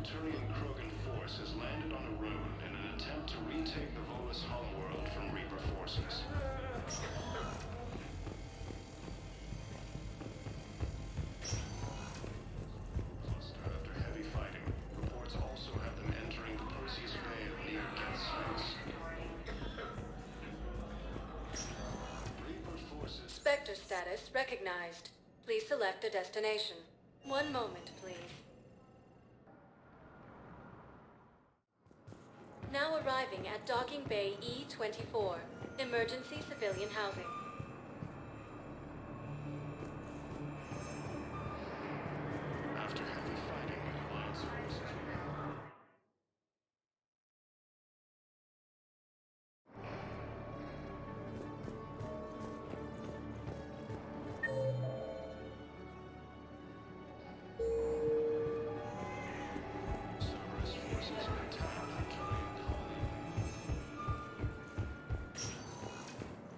Turian Krogan force has landed on Arun in an attempt to retake the Volus homeworld from Reaper forces. Cluster after heavy fighting. Reports also have them entering the Perseus Vale near Gethsemane. Reaper forces. Spectre status recognized. Please select a destination. One moment, please. Now arriving at Docking Bay E-24, emergency civilian housing. After heavy fighting, Alliance forces. Cerberus forces have attacked the Turian colony.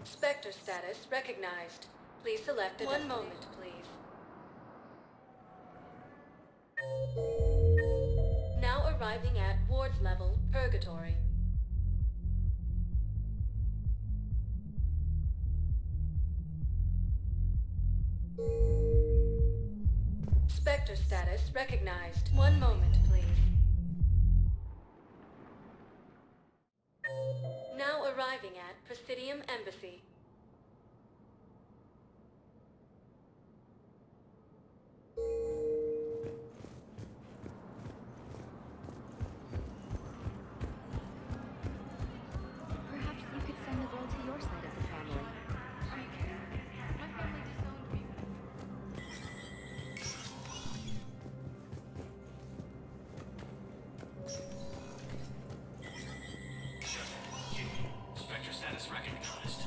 Spectre status recognized. Please select a destination. One moment, please. Now arriving at Ward's level, Purgatory. Spectre status recognized. One moment, please. Now arriving at Presidium Embassy. Perhaps you could send the girl to your side of the family. My family disowned me. Spectre status recognized.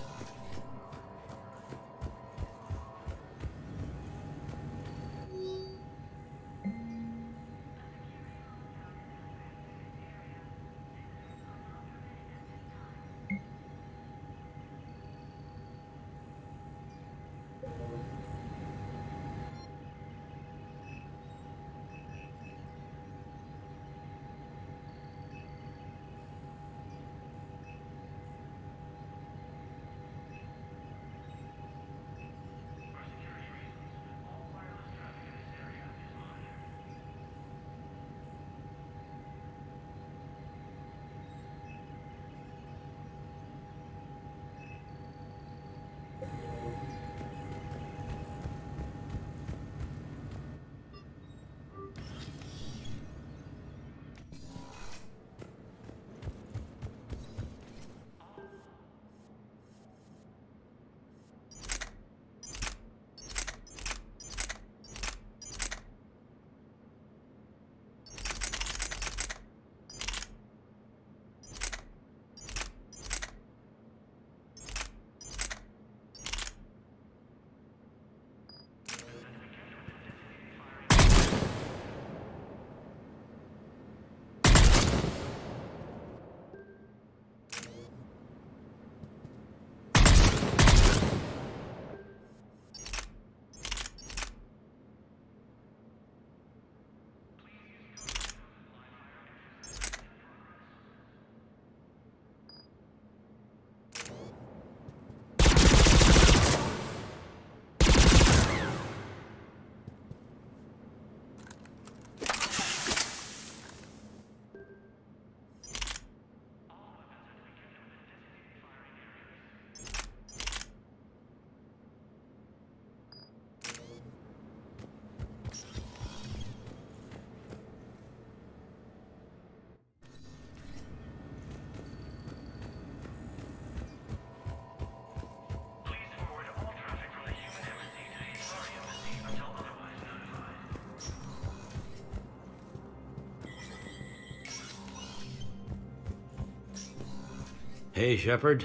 Hey, Shepard.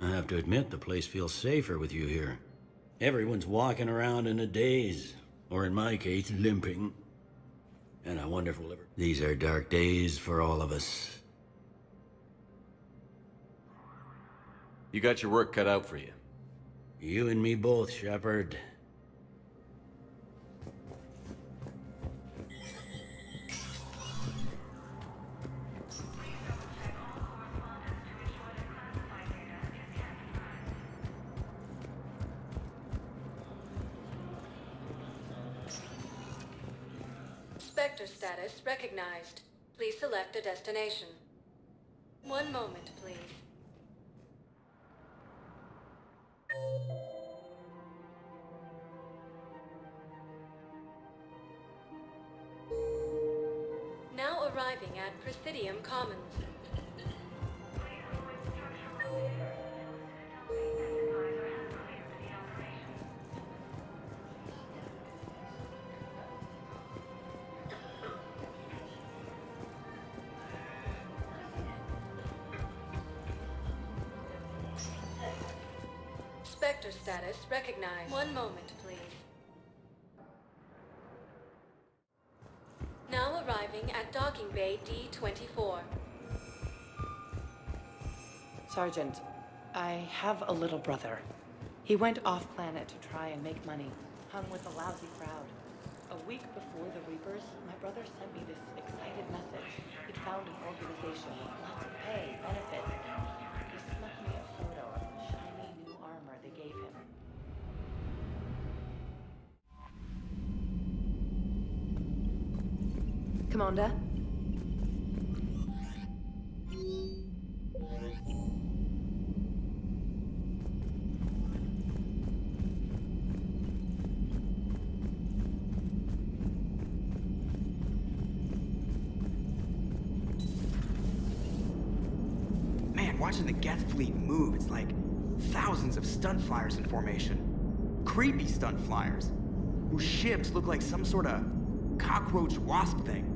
I have to admit, the place feels safer with you here. Everyone's walking around in a daze, or in my case, limping. And I wonder if we'll ever... These are dark days for all of us. You got your work cut out for you. You and me both, Shepard. Spectre status recognized. Please select a destination. One moment, please. Now arriving at Presidium Commons. Spectre status recognized. One moment, please. Now arriving at Docking Bay D-24. Sergeant, I have a little brother. He went off-planet to try and make money, hung with a lousy crowd. A week before the Reapers, my brother sent me this excited message. He'd found an organization with lots of pay, benefits. He snuck me a photo of the shiny new armor they gave him. Commander? Man, watching the Geth fleet move, it's like thousands of stun flyers in formation. Creepy stun flyers, whose ships look like some sort of cockroach wasp thing.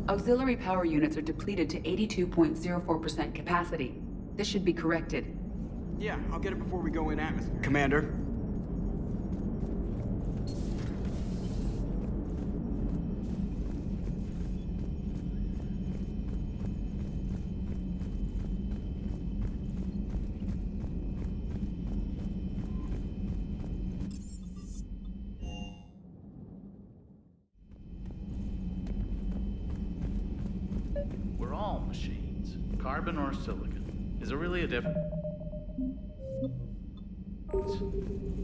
Auxiliary power units are depleted to 82.04% capacity. This should be corrected. Yeah, I'll get it before we go in atmosphere. Commander? We're all machines. Carbon or silicon. Is there really a difference?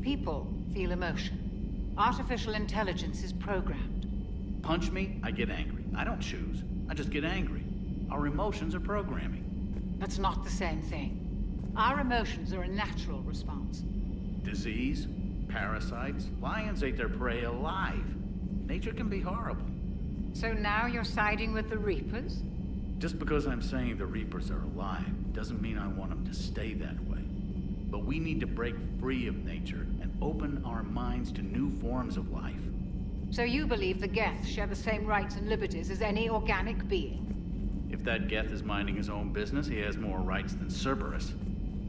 People feel emotion. Artificial intelligence is programmed. Punch me, I get angry. I don't choose. I just get angry. Our emotions are programming. That's not the same thing. Our emotions are a natural response. Disease, parasites, lions ate their prey alive. Nature can be horrible. So now you're siding with the Reapers? Just because I'm saying the Reapers are alive doesn't mean I want them to stay that way. But we need to break free of nature and open our minds to new forms of life. So you believe the Geth share the same rights and liberties as any organic being? If that Geth is minding his own business, he has more rights than Cerberus.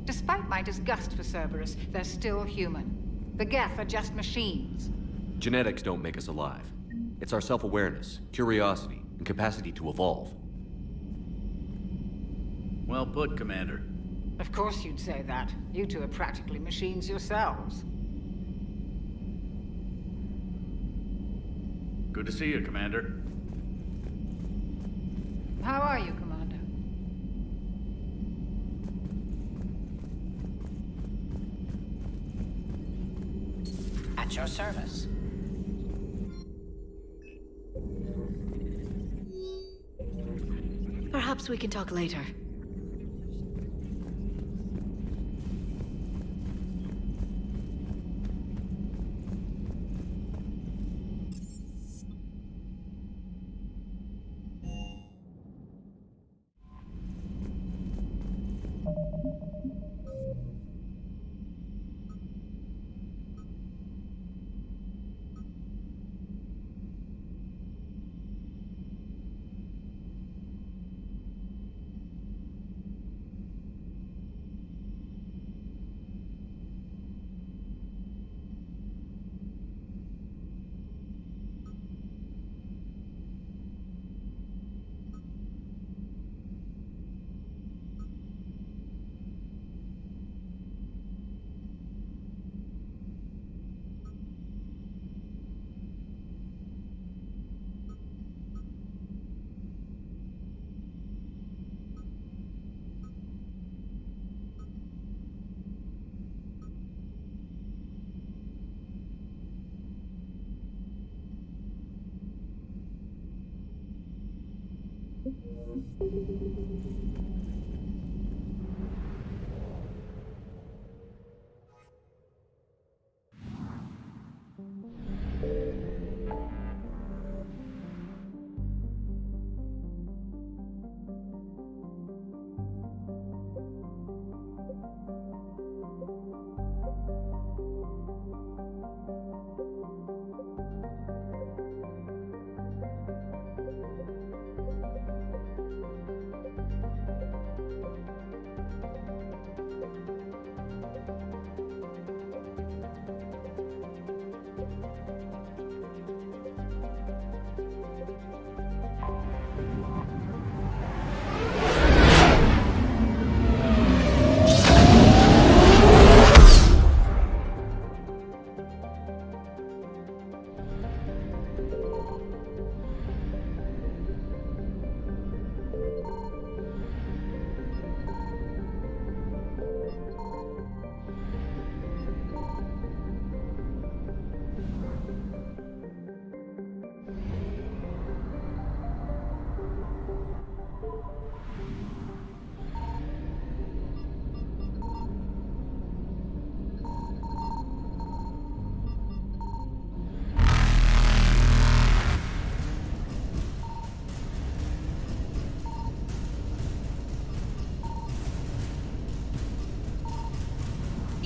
Despite my disgust for Cerberus, they're still human. The Geth are just machines. Genetics don't make us alive. It's our self-awareness, curiosity, and capacity to evolve. Well put, Commander. Of course you'd say that. You two are practically machines yourselves. Good to see you, Commander. How are you, Commander? At your service. Perhaps we can talk later.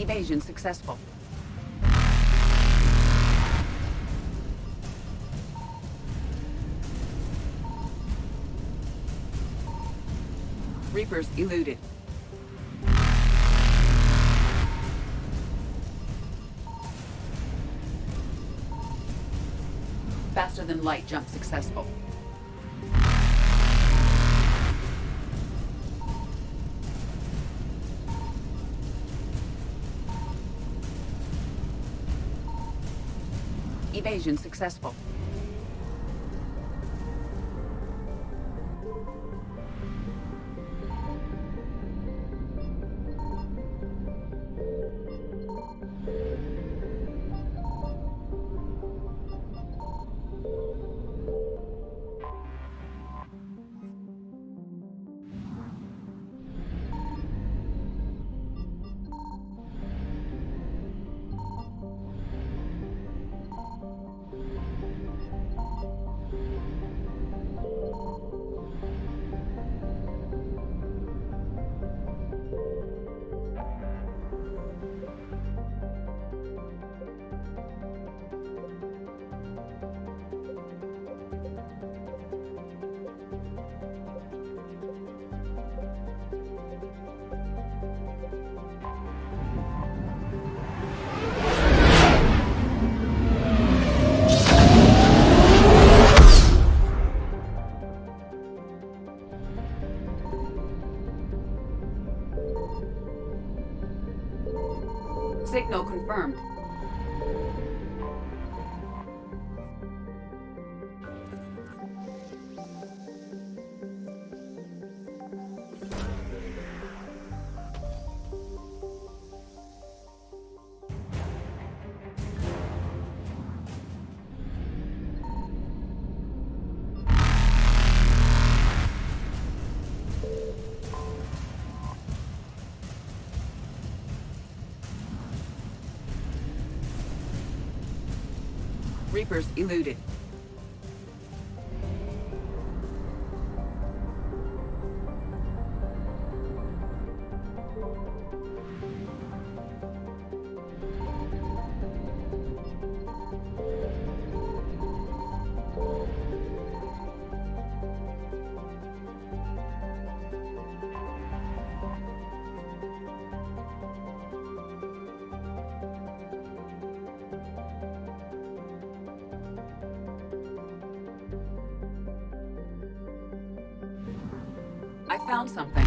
Evasion successful. Reapers eluded. Faster than light jump successful. Evasion successful. Signal confirmed. Reapers eluded. I found something.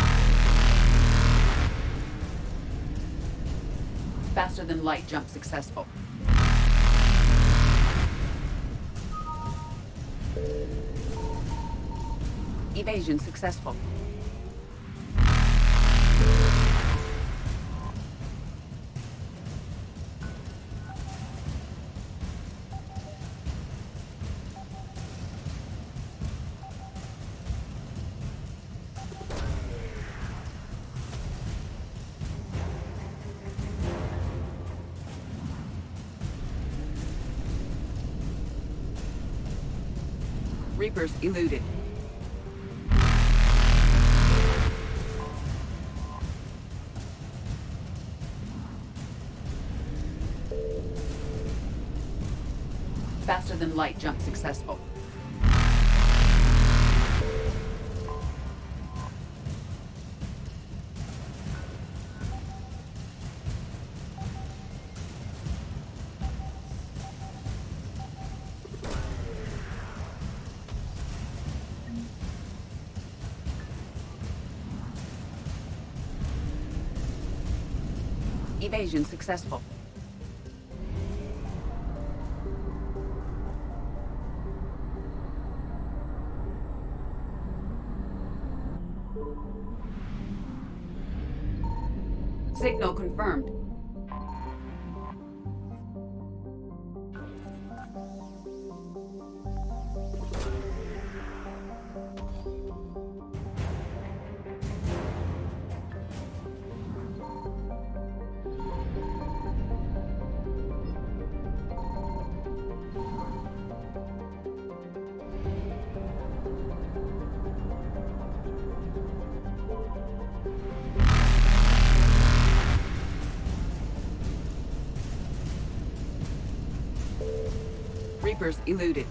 Faster than light jump successful. Evasion successful. Reapers eluded. Faster than light jump successful. Evasion successful. Signal confirmed. Reapers eluded.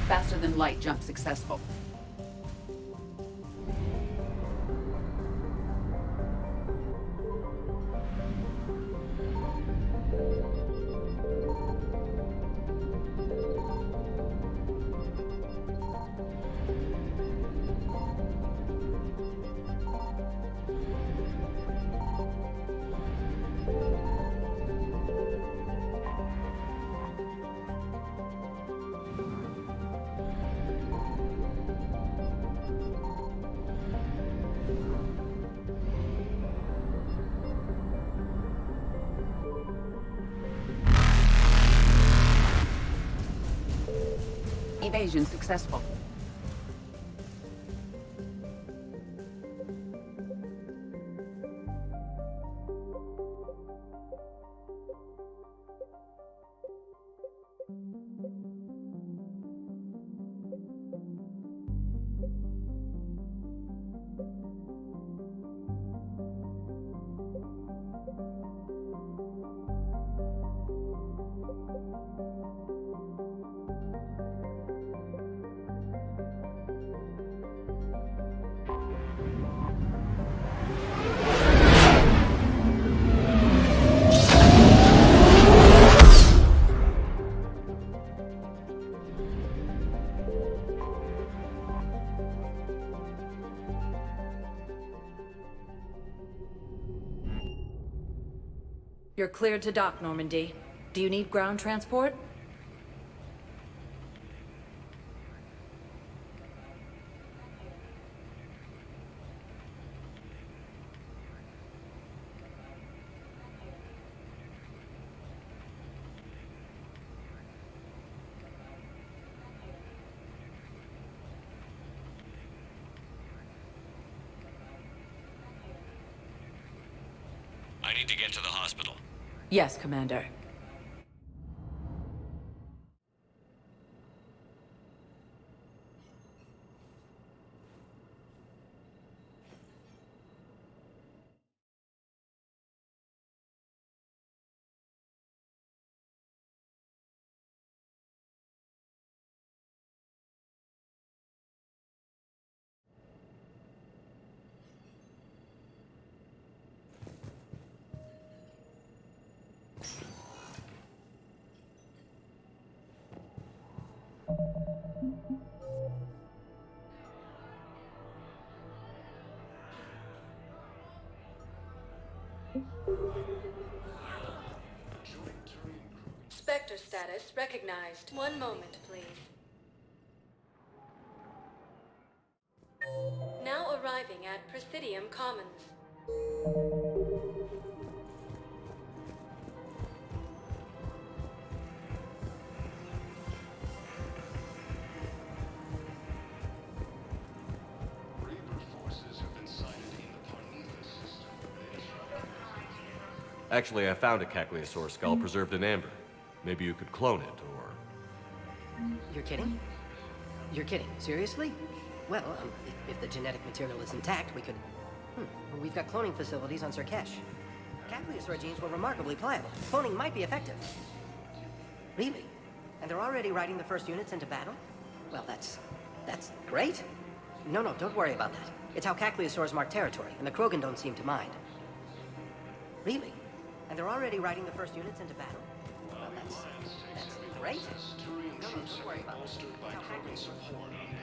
Faster than light jump successful. Evasion successful. You're cleared to dock, Normandy. Do you need ground transport? I need to get to the hospital. Yes, Commander. Spectre status recognized. One moment, please. Now arriving at Presidium Commons. Reaper forces have been sighted in the Parnitha system. Actually, I found a Cagliasaur skull preserved in amber. Maybe you could clone it, or... You're kidding? You're kidding. Seriously? Well, if the genetic material is intact, we could... We've got cloning facilities on Surkesh. Cagliasaur genes were remarkably pliable. Cloning might be effective. Really? And they're already riding the first units into battle? Well, that's great. No, don't worry about that. It's how Cagliasaurs mark territory, and the Krogan don't seem to mind. Really? And they're already riding the first units into battle? Well, that's great. Turian No, troops don't have worry been about it. bolstered by It's how Krogan Cagliasaurs support on Krogan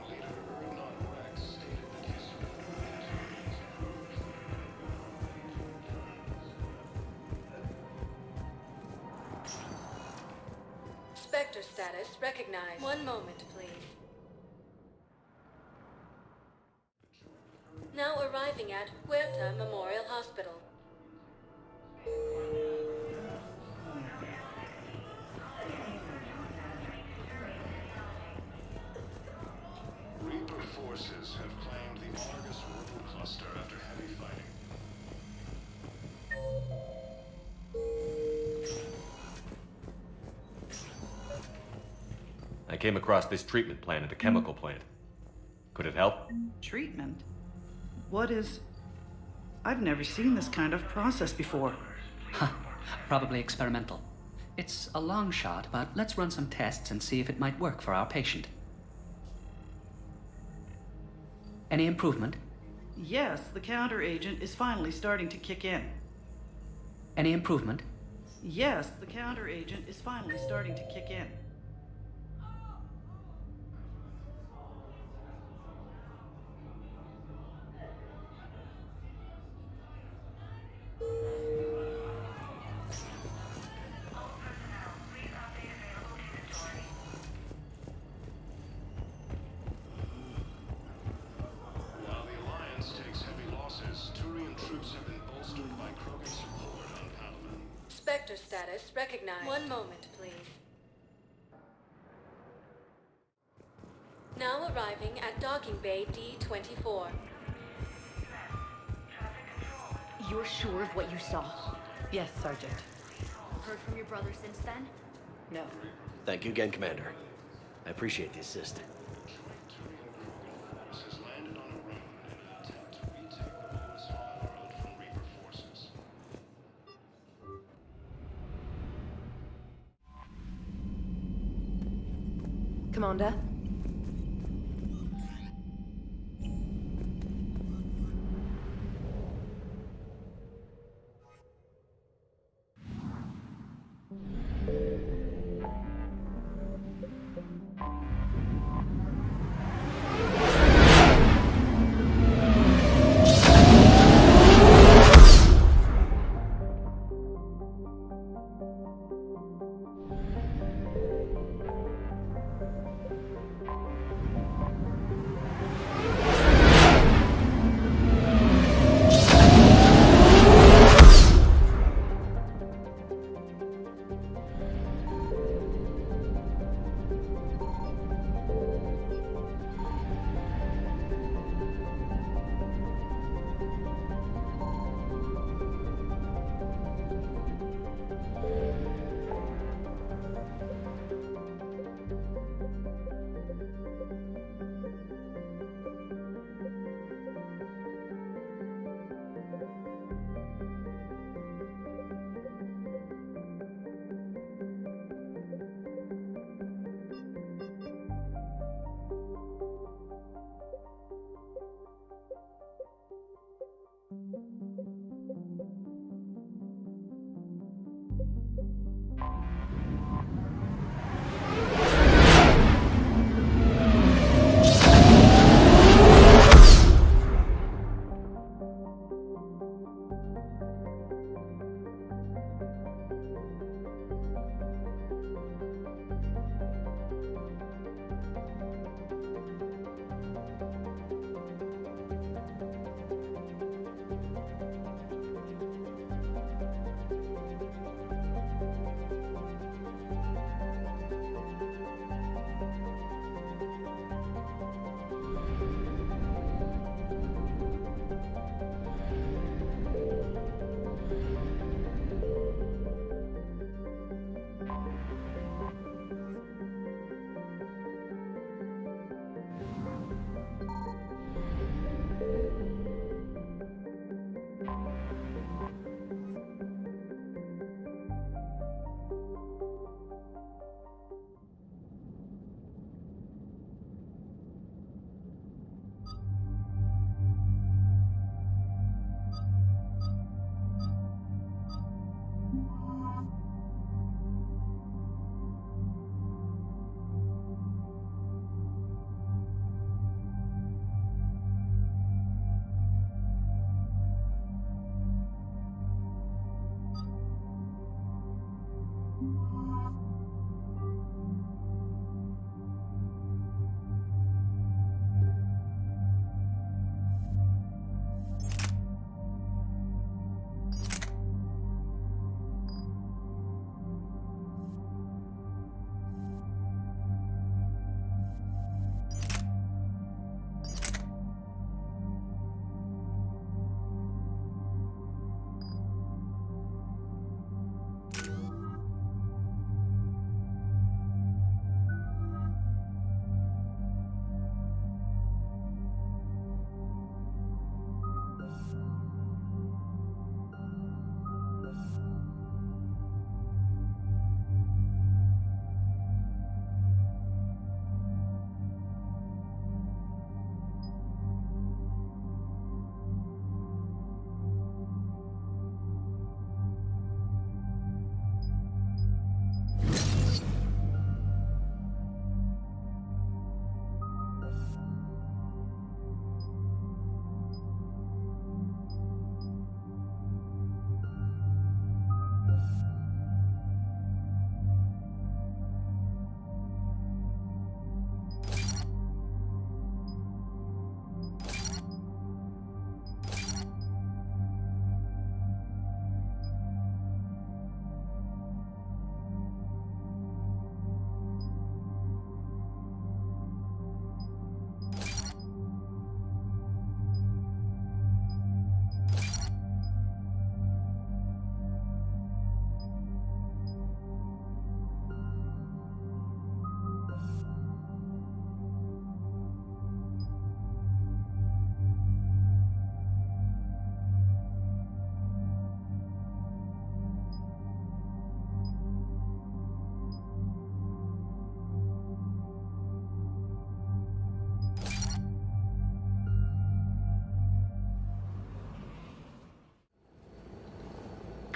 leader Erdnot Rex stated that his Spectre status recognized. One moment, please. Now arriving at Huerta Memorial Hospital. Reaper forces have claimed the Argus Orbital Cluster after heavy fighting. I came across this treatment plant at a chemical plant. Could it help? Treatment? What is... I've never seen this kind of process before. Probably experimental. It's a long shot, but let's run some tests and see if it might work for our patient. Any improvement? Yes, the counter agent is finally starting to kick in. Any improvement? Yes, the counter agent is finally starting to kick in. While the Alliance takes heavy losses, Turian troops have been bolstered by Krogan support on Palaven. Spectre status recognized. One moment, please. Now arriving at Docking Bay D-24. You're sure of what you saw? Yes, Sergeant. Heard from your brother since then? No. Thank you again, Commander. I appreciate the assist. Force has landed on a road in an attempt to retake the Lewis World from Reaper forces. Commander?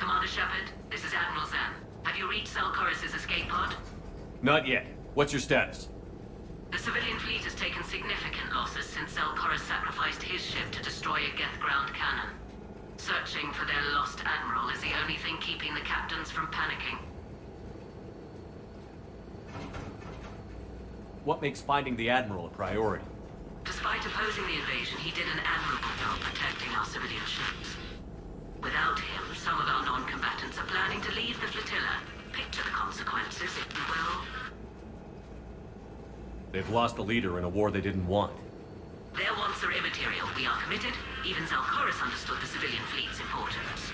Commander Shepard. This is Admiral Zan. Have you reached Zelkorus' escape pod? Not yet. What's your status? The civilian fleet has taken significant losses since Zelkorus sacrificed his ship to destroy a Geth ground cannon. Searching for their lost admiral is the only thing keeping the captains from panicking. What makes finding the Admiral a priority? Despite opposing the invasion, he did an admirable job protecting our civilian ships. Without him, some of our non-combatants are planning to leave the flotilla. Picture the consequences, if you will. They've lost a leader in a war they didn't want. Their wants are immaterial. We are committed. Even Zelkorus understood the civilian fleet's importance.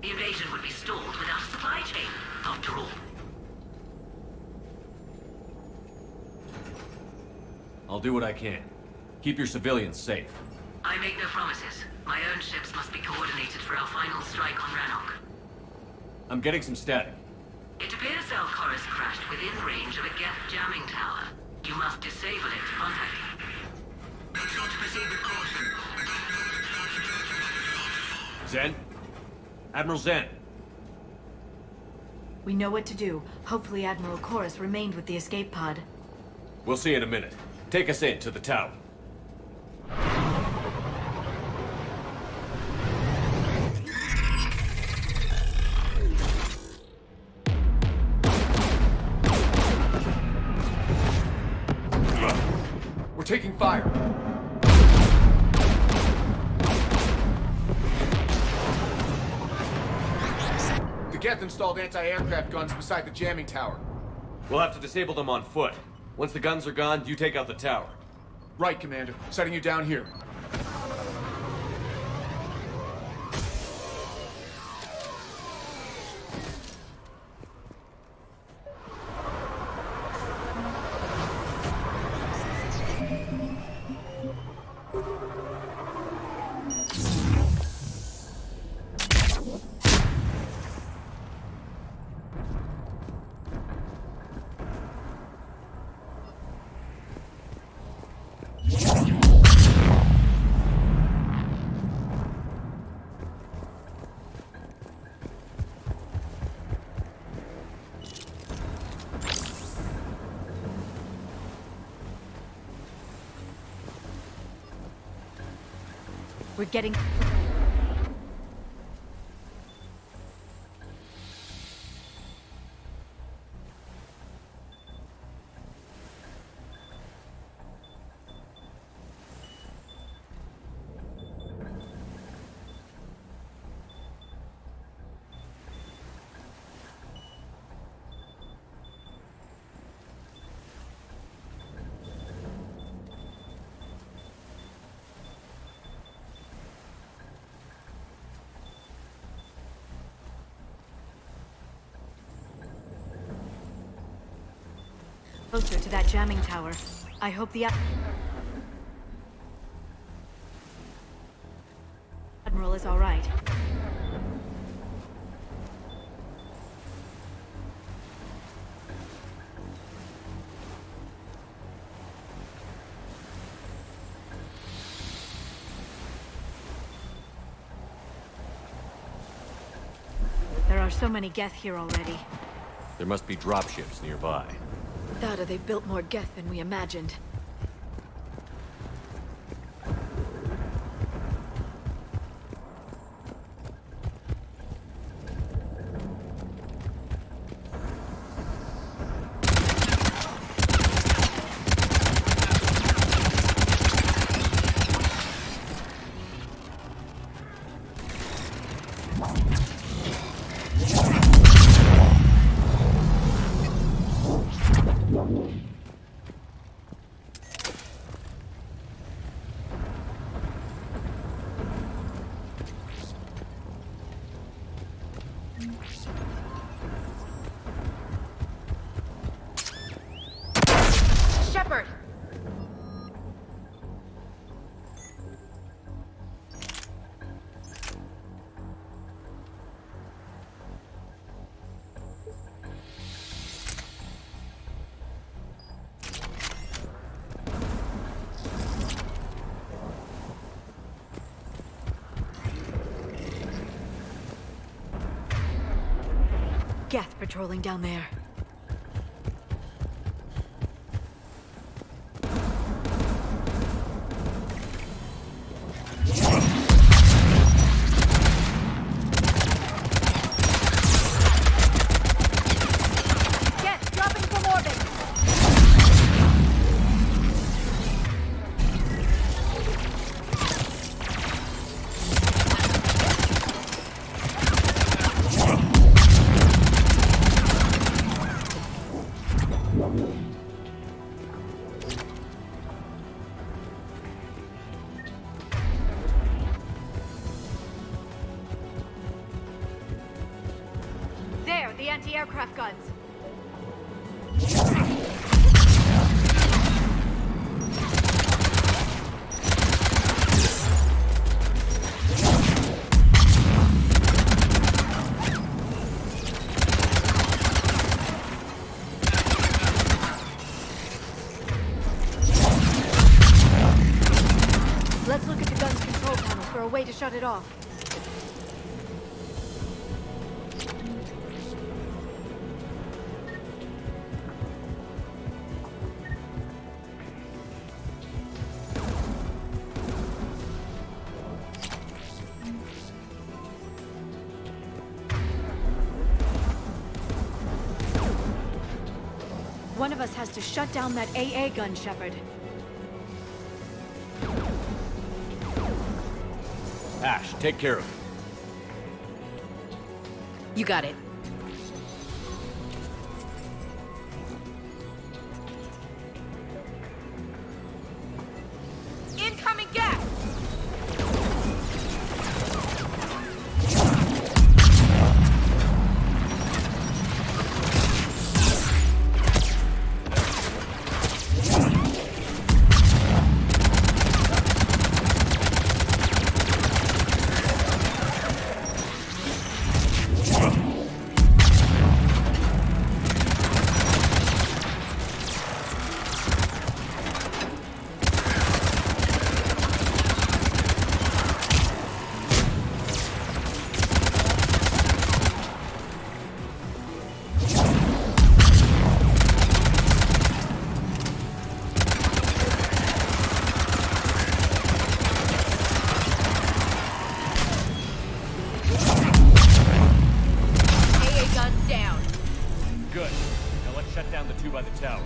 The invasion would be stalled without a supply chain, after all. I'll do what I can. Keep your civilians safe. I make no promises. My own ships must be coordinated for our final strike on Rannoch. I'm getting some static. It appears Zelkorus crashed within range of a Geth jamming tower. You must disable it to contact him. Make sure to proceed with caution. Zen? Admiral Zen? We know what to do. Hopefully Admiral Chorus remained with the escape pod. We'll see in a minute. Take us in to the tower. We're taking fire. The Geth installed anti-aircraft guns beside the jamming tower. We'll have to disable them on foot. Once the guns are gone, you take out the tower. Right, Commander. Setting you down here. We're getting... closer to that jamming tower. I hope the Admiral is all right. There are so many Geth here already. There must be dropships nearby. That or they've built more Geth than we imagined. Shepard! Geth patrolling down there. Geth, dropping from orbit! There, the anti-aircraft guns. Let's look at the gun's control panel for a way to shut it off. One of us has to shut down that AA gun, Shepard. Ash, take care of it. You got it. Incoming gas! Good. Now let's shut down the two by the tower.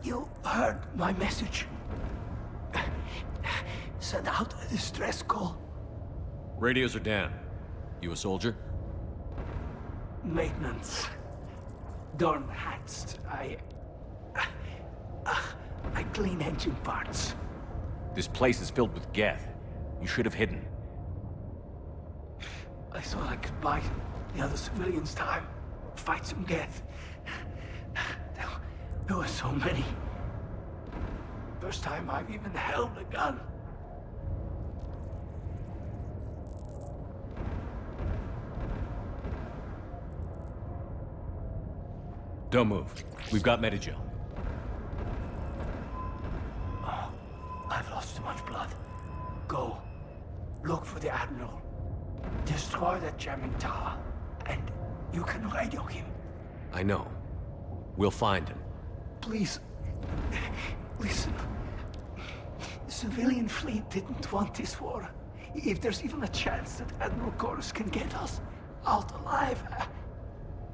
You heard my message. Send out a distress call. Radios are down. You a soldier? Maintenance. Dorn hats. I clean engine parts. This place is filled with Geth. You should have hidden. I thought I could buy the other civilians time. Fight some Geth. There were so many. First time I've even held a gun. Don't move. We've got Medigel. Oh, I've lost too much blood. Go. Look for the Admiral. Destroy that jamming tower. And you can radio him. I know. We'll find him. Please. Listen. The civilian fleet didn't want this war. If there's even a chance that Admiral Chorus can get us out alive,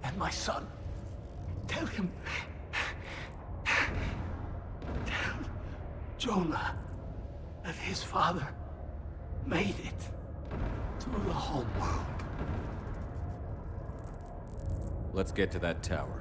and my son, Tell him. Tell Jonah that his father made it to the home world. Let's get to that tower.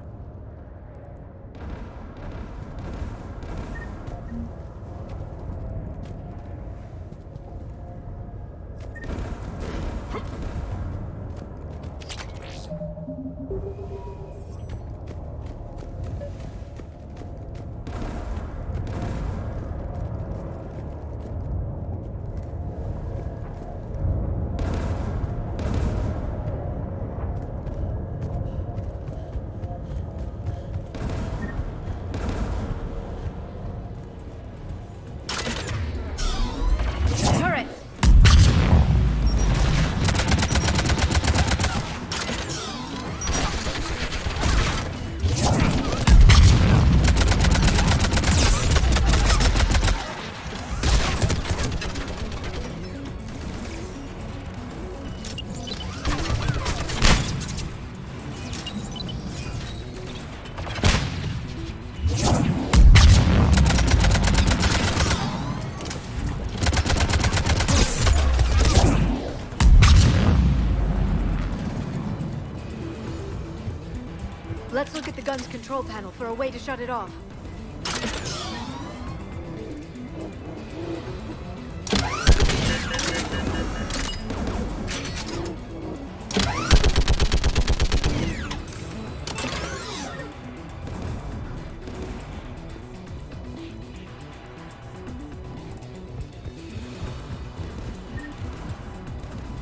Let's look at the gun's control panel for a way to shut it off.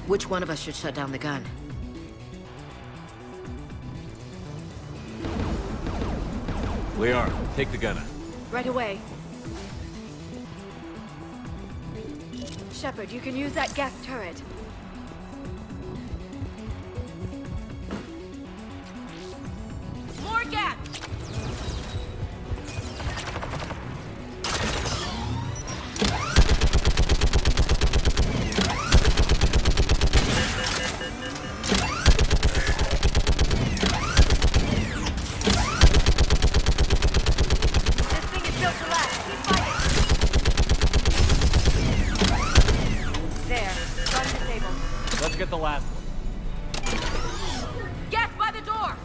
Which one of us should shut down the gun? Liara, take the gunner. Right away. Shepard, you can use that gas turret. More gas! Get the last one. Gas by the door!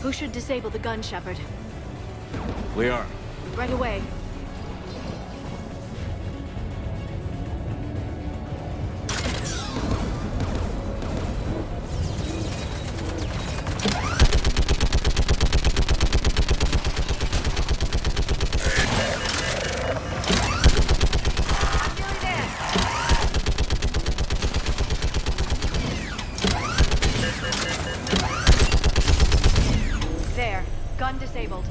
Who should disable the gun, Shepard? Liara. Right away. Gun disabled.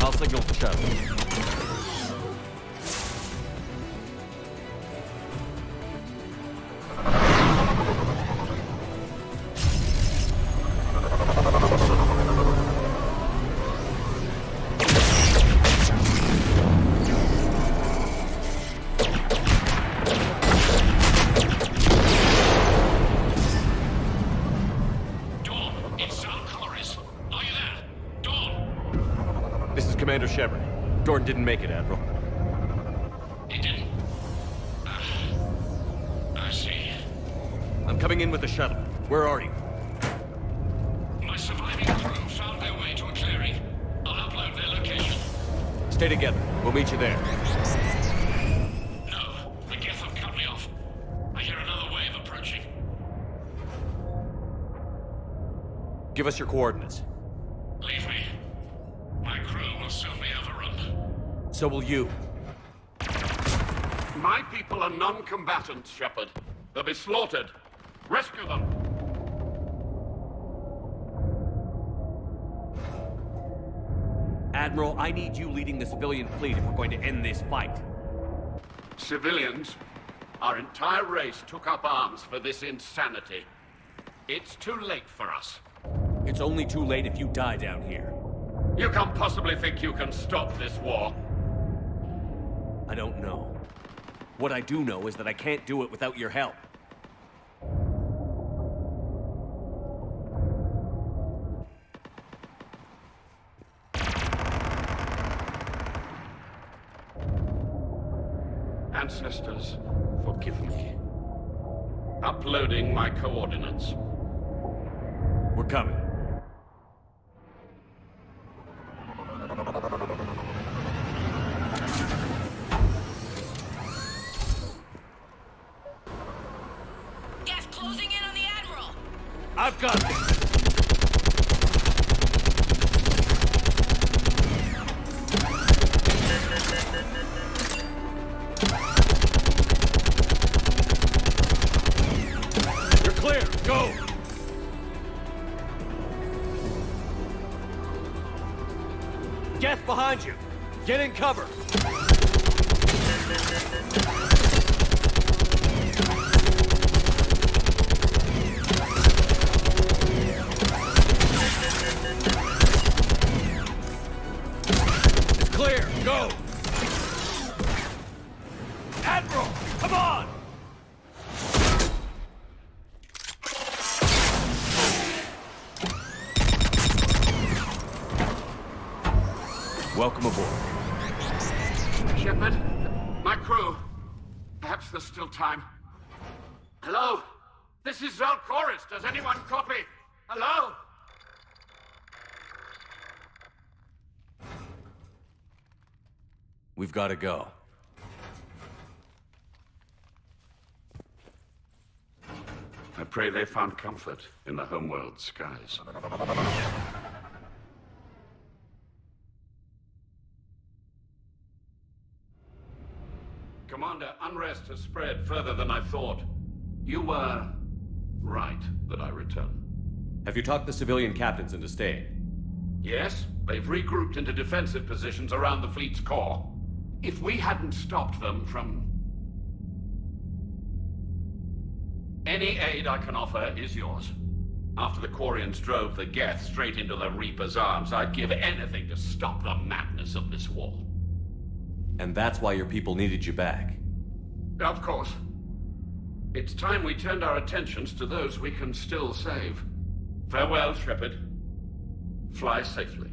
I'll signal the shuttle. Commander Shepard. Dorn didn't make it, Admiral. He didn't? I see. I'm coming in with the shuttle. Where are you? My surviving crew found their way to a clearing. I'll upload their location. Stay together. We'll meet you there. No, the Geth have cut me off. I hear another wave approaching. Give us your coordinates. Leave me. My crew will soon be overrun. So will you. My people are non-combatants, Shepard. They'll be slaughtered. Rescue them! Admiral, I need you leading the civilian fleet if we're going to end this fight. Civilians, our entire race took up arms for this insanity. It's too late for us. It's only too late if you die down here. You can't possibly think you can stop this war. I don't know. What I do know is that I can't do it without your help. Ancestors, forgive me. Uploading my coordinates. We're coming. Gas closing in on the Admiral! I've got this! You're clear! Go! Geth behind you! Get in cover! It's clear! Go! Admiral! Come on! Welcome aboard. Shepard, my crew. Perhaps there's still time. Hello? This is Zalcoris. Does anyone copy? Hello? We've got to go. I pray they found comfort in the homeworld skies. Commander, unrest has spread further than I thought. You were right that I return. Have you talked the civilian captains into staying? Yes, they've regrouped into defensive positions around the fleet's core. If we hadn't stopped them from... Any aid I can offer is yours. After the Quarians drove the Geth straight into the Reaper's arms, I'd give anything to stop the madness of this war. And that's why your people needed you back. Of course. It's time we turned our attentions to those we can still save. Farewell, Shepard. Fly safely.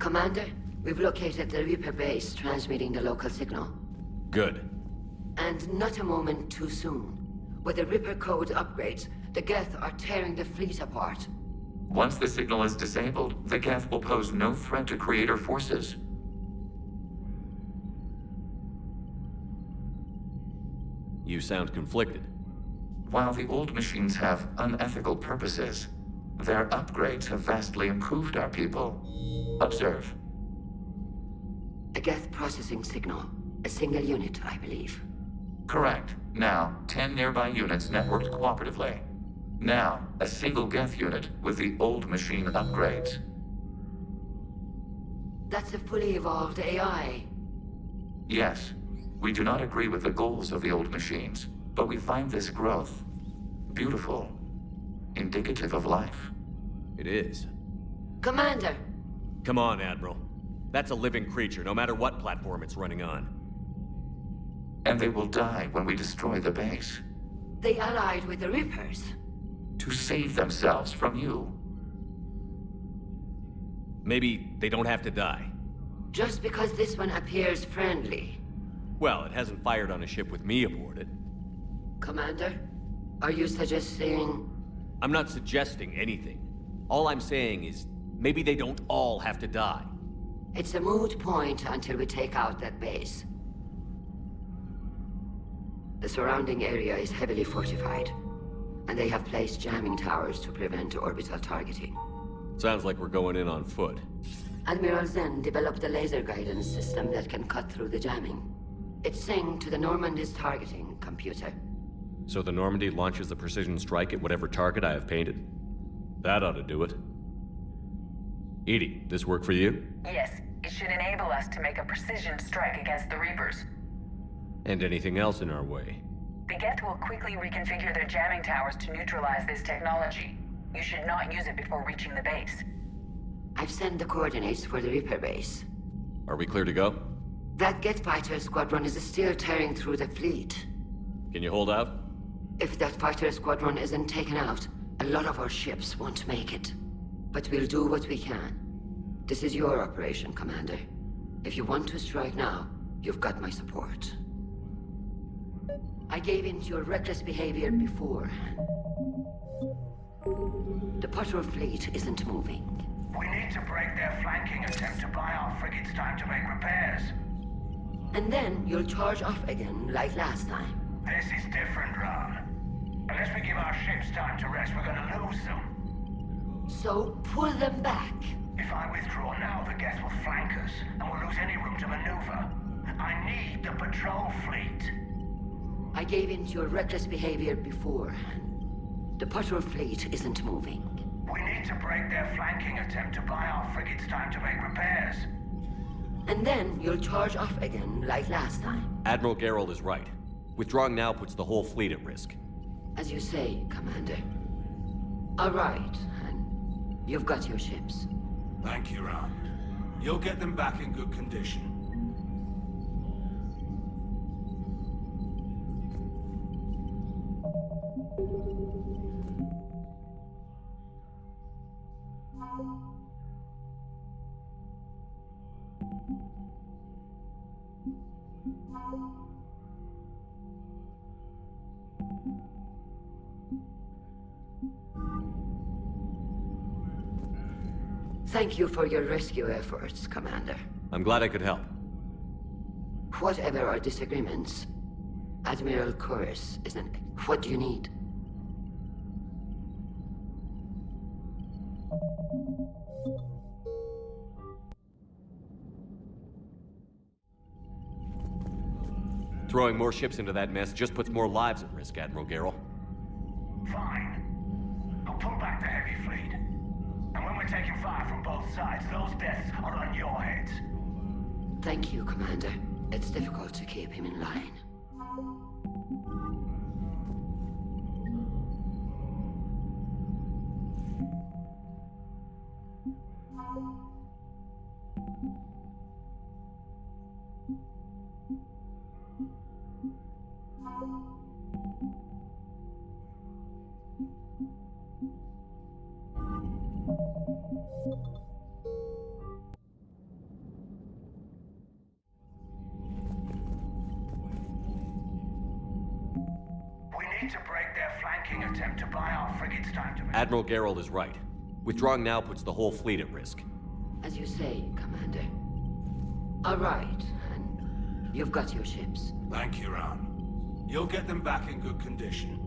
Commander, we've located the Reaper base transmitting the local signal. Good. And not a moment too soon. With the Reaper code upgrades, the Geth are tearing the fleet apart. Once the signal is disabled, the Geth will pose no threat to Creator forces. You sound conflicted. While the old machines have unethical purposes, their upgrades have vastly improved our people. Observe. A Geth processing signal. A single unit, I believe. Correct. Now, 10 nearby units networked cooperatively. Now, a single Geth unit with the old machine upgrades. That's a fully evolved AI. Yes, we do not agree with the goals of the old machines, but we find this growth beautiful, indicative of life. It is. Commander! Come on, Admiral. That's a living creature, no matter what platform it's running on. And they will die when we destroy the base. They allied with the Reapers. To save themselves from you. Maybe they don't have to die. Just because this one appears friendly. Well, it hasn't fired on a ship with me aboard it. Commander, are you suggesting... I'm not suggesting anything. All I'm saying is, maybe they don't all have to die. It's a moot point until we take out that base. The surrounding area is heavily fortified, and they have placed jamming towers to prevent orbital targeting. Sounds like we're going in on foot. Admiral Zen developed a laser guidance system that can cut through the jamming. It's synced to the Normandy's targeting computer. So the Normandy launches the precision strike at whatever target I have painted? That ought to do it. EDI, this work for you? Yes, it should enable us to make a precision strike against the Reapers. And anything else in our way? The Geth will quickly reconfigure their jamming towers to neutralize this technology. You should not use it before reaching the base. I've sent the coordinates for the Reaper base. Are we clear to go? That Geth fighter squadron is still tearing through the fleet. Can you hold out? If that fighter squadron isn't taken out, a lot of our ships won't make it. But we'll do what we can. This is your operation, Commander. If you want to strike now, you've got my support. I gave in to your reckless behavior beforehand. The patrol fleet isn't moving. We need to break their flanking attempt to buy our frigates time to make repairs. And then you'll charge off again, like last time. This is different, Ron. Unless we give our ships time to rest, we're gonna lose them. So, pull them back. If I withdraw now, the Geth will flank us, and we'll lose any room to maneuver. I need the patrol fleet. I gave in to your reckless behavior beforehand. The patrol fleet isn't moving. We need to break their flanking attempt to buy our frigates time to make repairs. And then you'll charge off again, like last time. Admiral Geralt is right. Withdrawing now puts the whole fleet at risk. As you say, Commander. All right, and you've got your ships. Thank you, Ron. You'll get them back in good condition. Thank you for your rescue efforts, Commander. I'm glad I could help. Whatever our disagreements, Admiral Chorus isn't... What do you need? Throwing more ships into that mess just puts more lives at risk, Admiral Geralt. Fine. I'll pull back the heavy fleet. And when we're taking fire from both sides, those deaths are on your heads. Thank you, Commander. It's difficult to keep him in line. Admiral Geralt is right. Withdrawing now puts the whole fleet at risk. As you say, Commander. All right, and you've got your ships. Thank you, Ron. You'll get them back in good condition.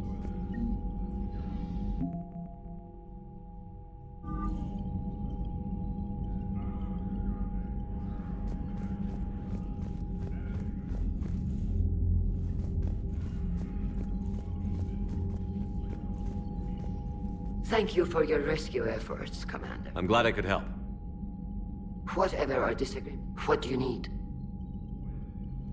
Thank you for your rescue efforts, Commander. I'm glad I could help. Whatever our disagreement, what do you need?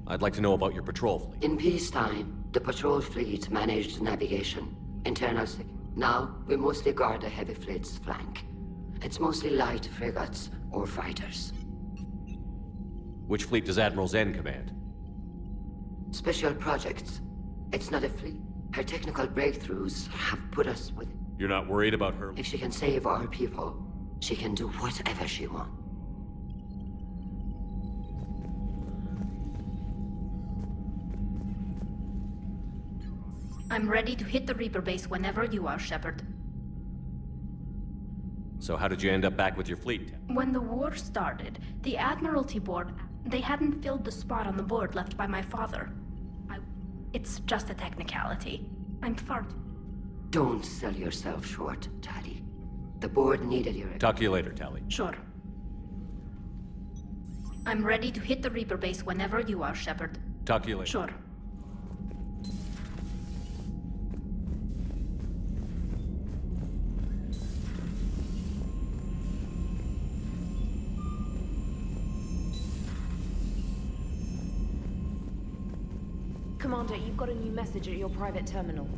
I'd like to know about your patrol fleet. In peacetime, the patrol fleet managed navigation, internal security. Now, we mostly guard the heavy fleet's flank. It's mostly light frigates or fighters. Which fleet does Admiral Zen command? Special projects. It's not a fleet. Her technical breakthroughs have put us with... You're not worried about her? If she can save our people, she can do whatever she wants. I'm ready to hit the Reaper base whenever you are, Shepard. So how did you end up back with your fleet? When the war started, the Admiralty Board, they hadn't filled the spot on the board left by my father. It's just a technicality. I'm far too... Don't sell yourself short, Tally. The board needed your... Talk to you later, Tally. Sure. I'm ready to hit the Reaper base whenever you are, Shepard. Talk to you later. Sure. Commander, you've got a new message at your private terminal.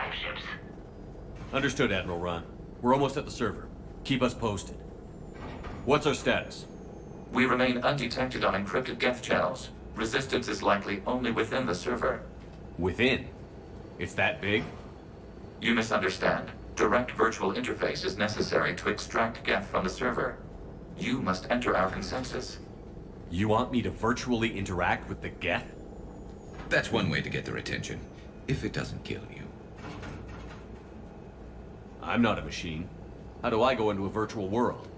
live ships. Understood, Admiral Ron. We're almost at the server. Keep us posted. What's our status? We remain undetected on encrypted Geth channels. Resistance is likely only within the server. Within? It's that big? You misunderstand. Direct virtual interface is necessary to extract Geth from the server. You must enter our consensus. You want me to virtually interact with the Geth? That's one way to get their attention, if it doesn't kill you. I'm not a machine. How do I go into a virtual world?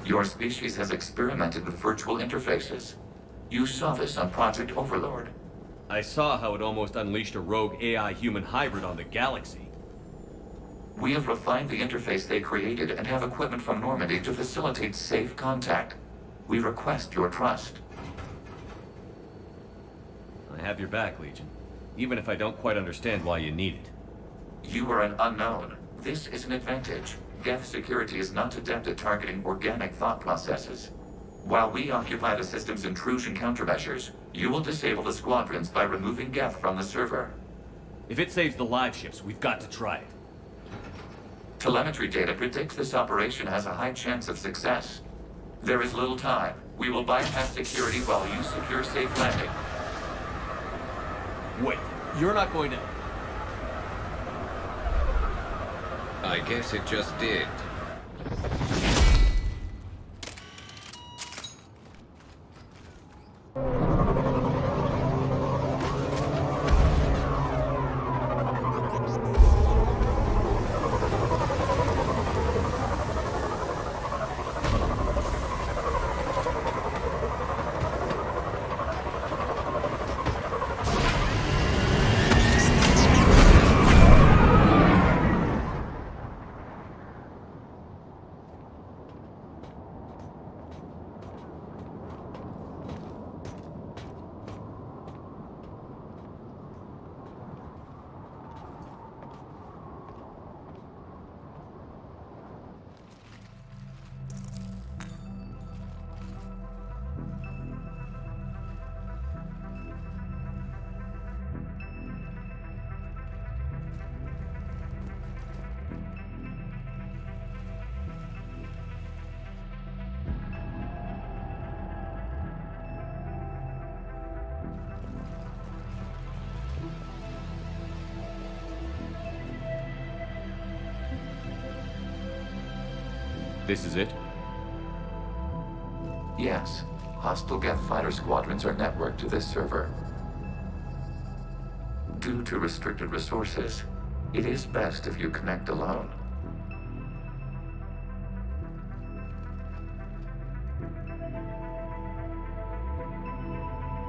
Your species has experimented with virtual interfaces. You saw this on Project Overlord. I saw how it almost unleashed a rogue AI-human hybrid on the galaxy. We have refined the interface they created and have equipment from Normandy to facilitate safe contact. We request your trust. I have your back, Legion. Even if I don't quite understand why you need it. You are an unknown. This is an advantage. Geth security is not adept at targeting organic thought processes. While we occupy the system's intrusion countermeasures, you will disable the squadrons by removing Geth from the server. If it saves the live ships, we've got to try it. Telemetry data predicts this operation has a high chance of success. There is little time. We will bypass security while you secure safe landing. Wait, you're not going to... I guess it just did. This is it? Yes. Hostile Geth fighter squadrons are networked to this server. Due to restricted resources, it is best if you connect alone.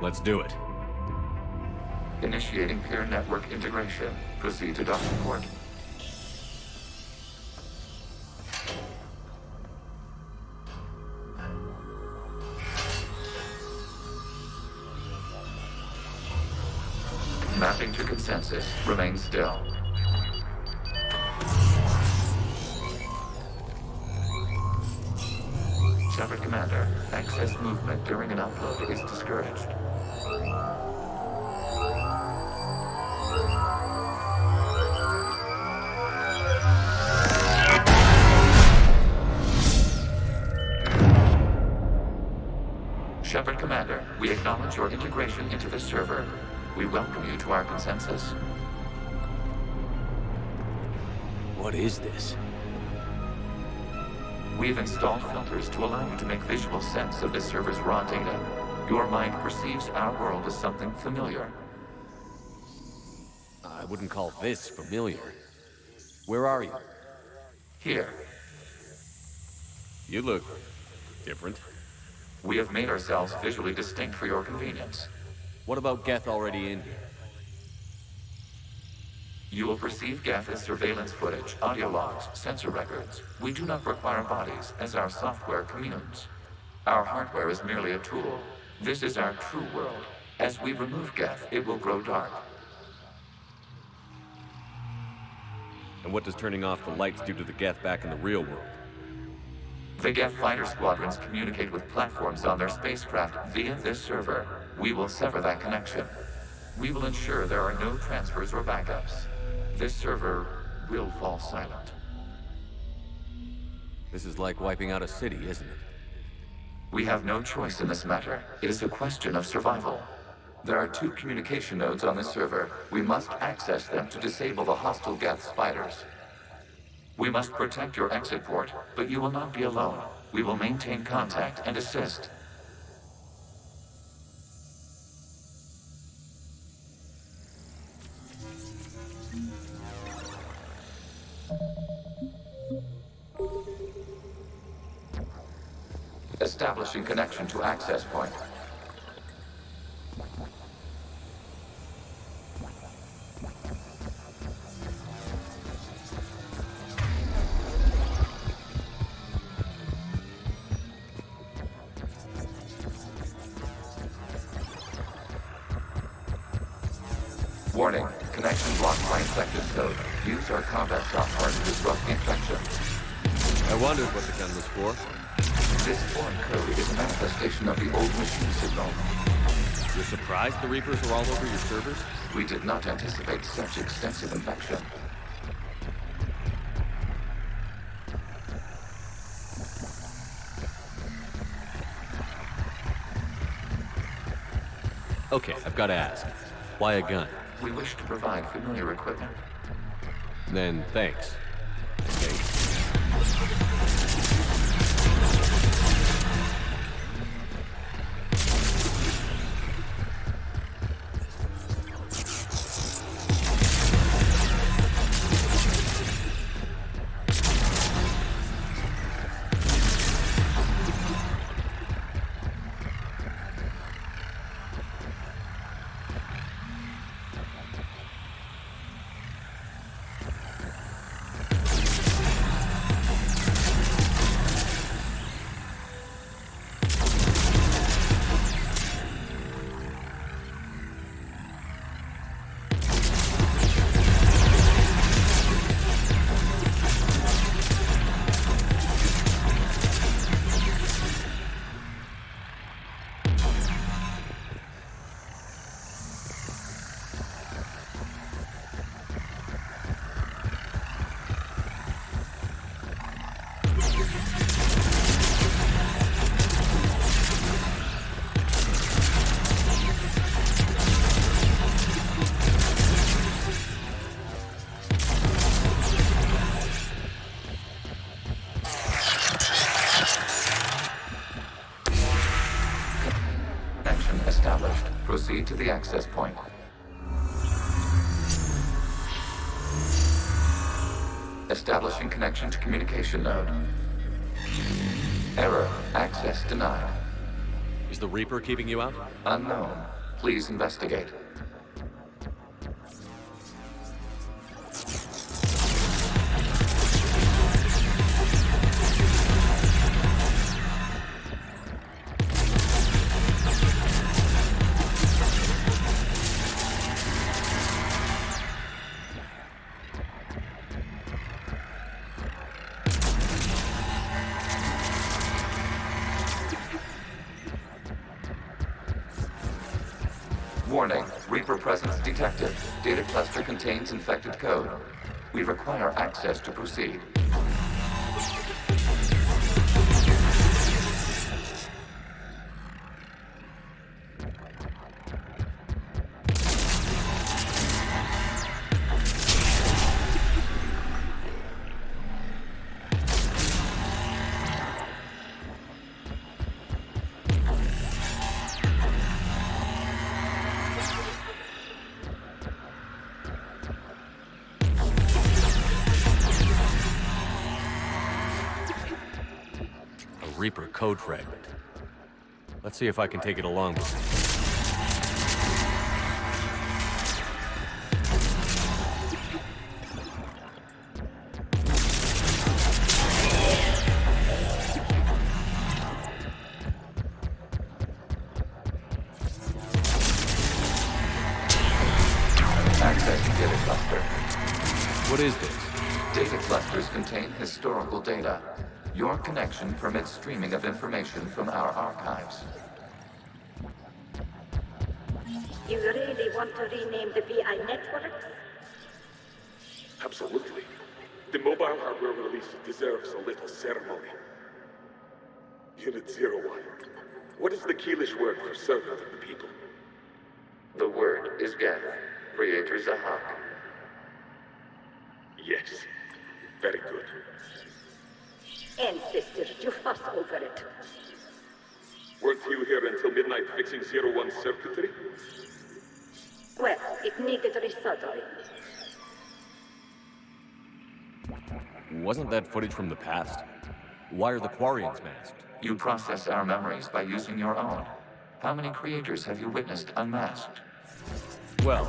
Let's do it. Initiating peer network integration. Proceed to docking port. Mapping to consensus. Remain still. Shepard Commander, excess movement during an upload is discouraged. Shepard Commander, we acknowledge your integration into the server. We welcome you to our consensus. What is this? We've installed filters to allow you to make visual sense of this server's raw data. Your mind perceives our world as something familiar. I wouldn't call this familiar. Where are you? Here. You look different. We have made ourselves visually distinct for your convenience. What about Geth already in here? You will perceive Geth as surveillance footage, audio logs, sensor records. We do not require bodies, as our software communes. Our hardware is merely a tool. This is our true world. As we remove Geth, it will grow dark. And what does turning off the lights do to the Geth back in the real world? The Geth fighter squadrons communicate with platforms on their spacecraft via this server. We will sever that connection. We will ensure there are no transfers or backups. this server will fall silent. This is like wiping out a city, isn't it? We have no choice in this matter. It is a question of survival. There are 2 communication nodes on this server. We must access them to disable the hostile Geth fighters. We must protect your exit port, but you will not be alone. We will maintain contact and assist. Establishing connection to access point. Warning, connection blocked by infected code. Use our combat software to disrupt the infection. I wondered what the gun was for. This foreign code is a manifestation of the old machine signal. You're surprised the Reapers are all over your servers? We did not anticipate such extensive infection. Okay, I've got to ask. Why a gun? We wish to provide familiar equipment. Then, thanks. Okay. Proceed to the access point. Establishing connection to communication node. Error. Access denied. Is the Reaper keeping you out? Unknown. Please investigate. Warning, Reaper presence detected. Data cluster contains infected code. We require access to proceed. Reaper code fragment. Let's see if I can take it along with me. Access to data cluster. What is this? Data clusters contain historical data. Your connection permits streaming of information from our archives. You really want to rename the PI networks? Absolutely. The mobile hardware release deserves a little ceremony. Unit 01. What is the Keelish word for servant of the people? The word is Geth, Creator Zahak. Yes. Very good. Ancestors, you fuss over it. Weren't you here until midnight fixing 01's circuitry? Well, it needed resoldering. Wasn't that footage from the past? Why are the Quarians masked? You process our memories by using your own. How many creators have you witnessed unmasked? Well,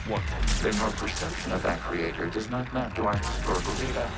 one. Then your perception of that creator does not map to our historical data.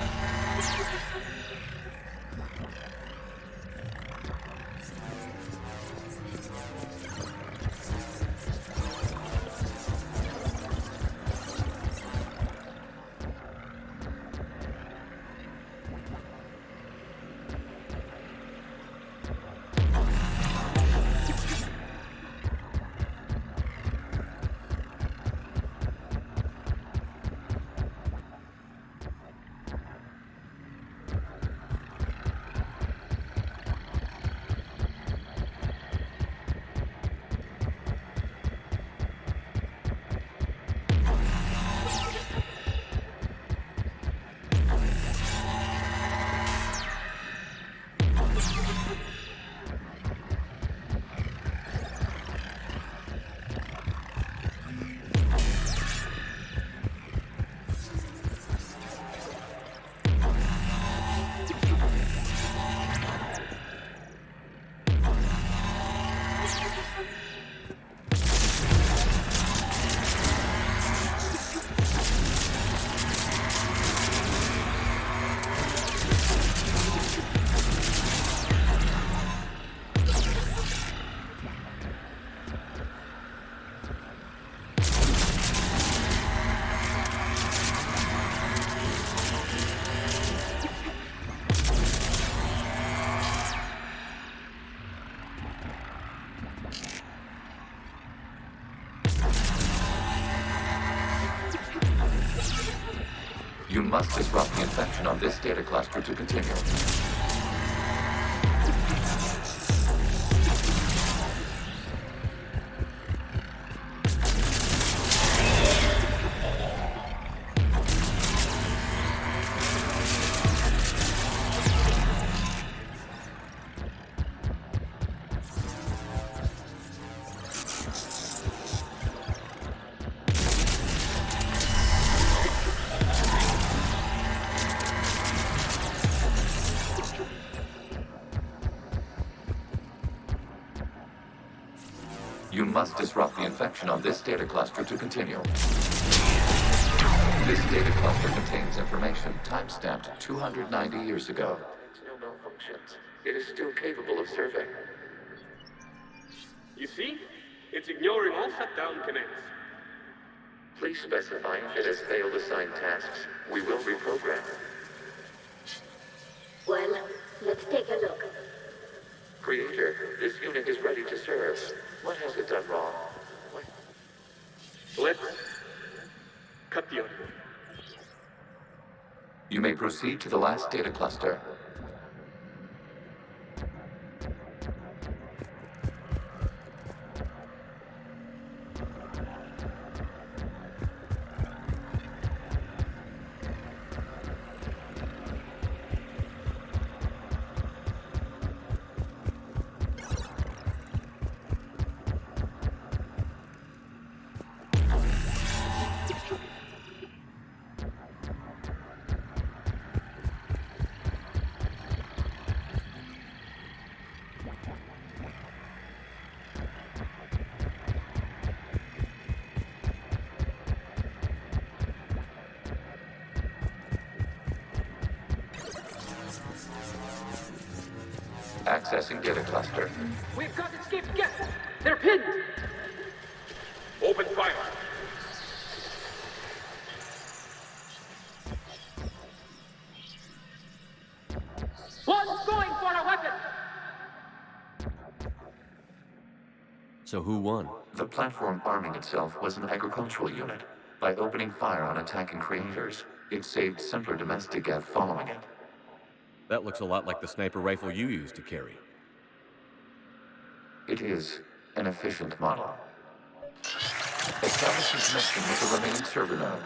You must disrupt the infection on this data cluster to continue. You must disrupt the infection on this data cluster to continue. This data cluster contains information time-stamped 290 years ago. No malfunctions. It is still capable of serving. You see? It's ignoring all shutdown connects. Please specify if it has failed assigned tasks. We will reprogram. Well, let's take a look. Creator, this unit is ready to serve. What has it done wrong? Let's cut the audio. You may proceed to the last data cluster. Accessing data cluster. We've got escaped guests. They're pinned. Open fire. One's going for a weapon. So who won? The platform arming itself was an agricultural unit. By opening fire on attacking creators, it saved simpler domestic Geth following it. That looks a lot like the sniper rifle you used to carry. It is an efficient model. Establishing connection with the remaining server node.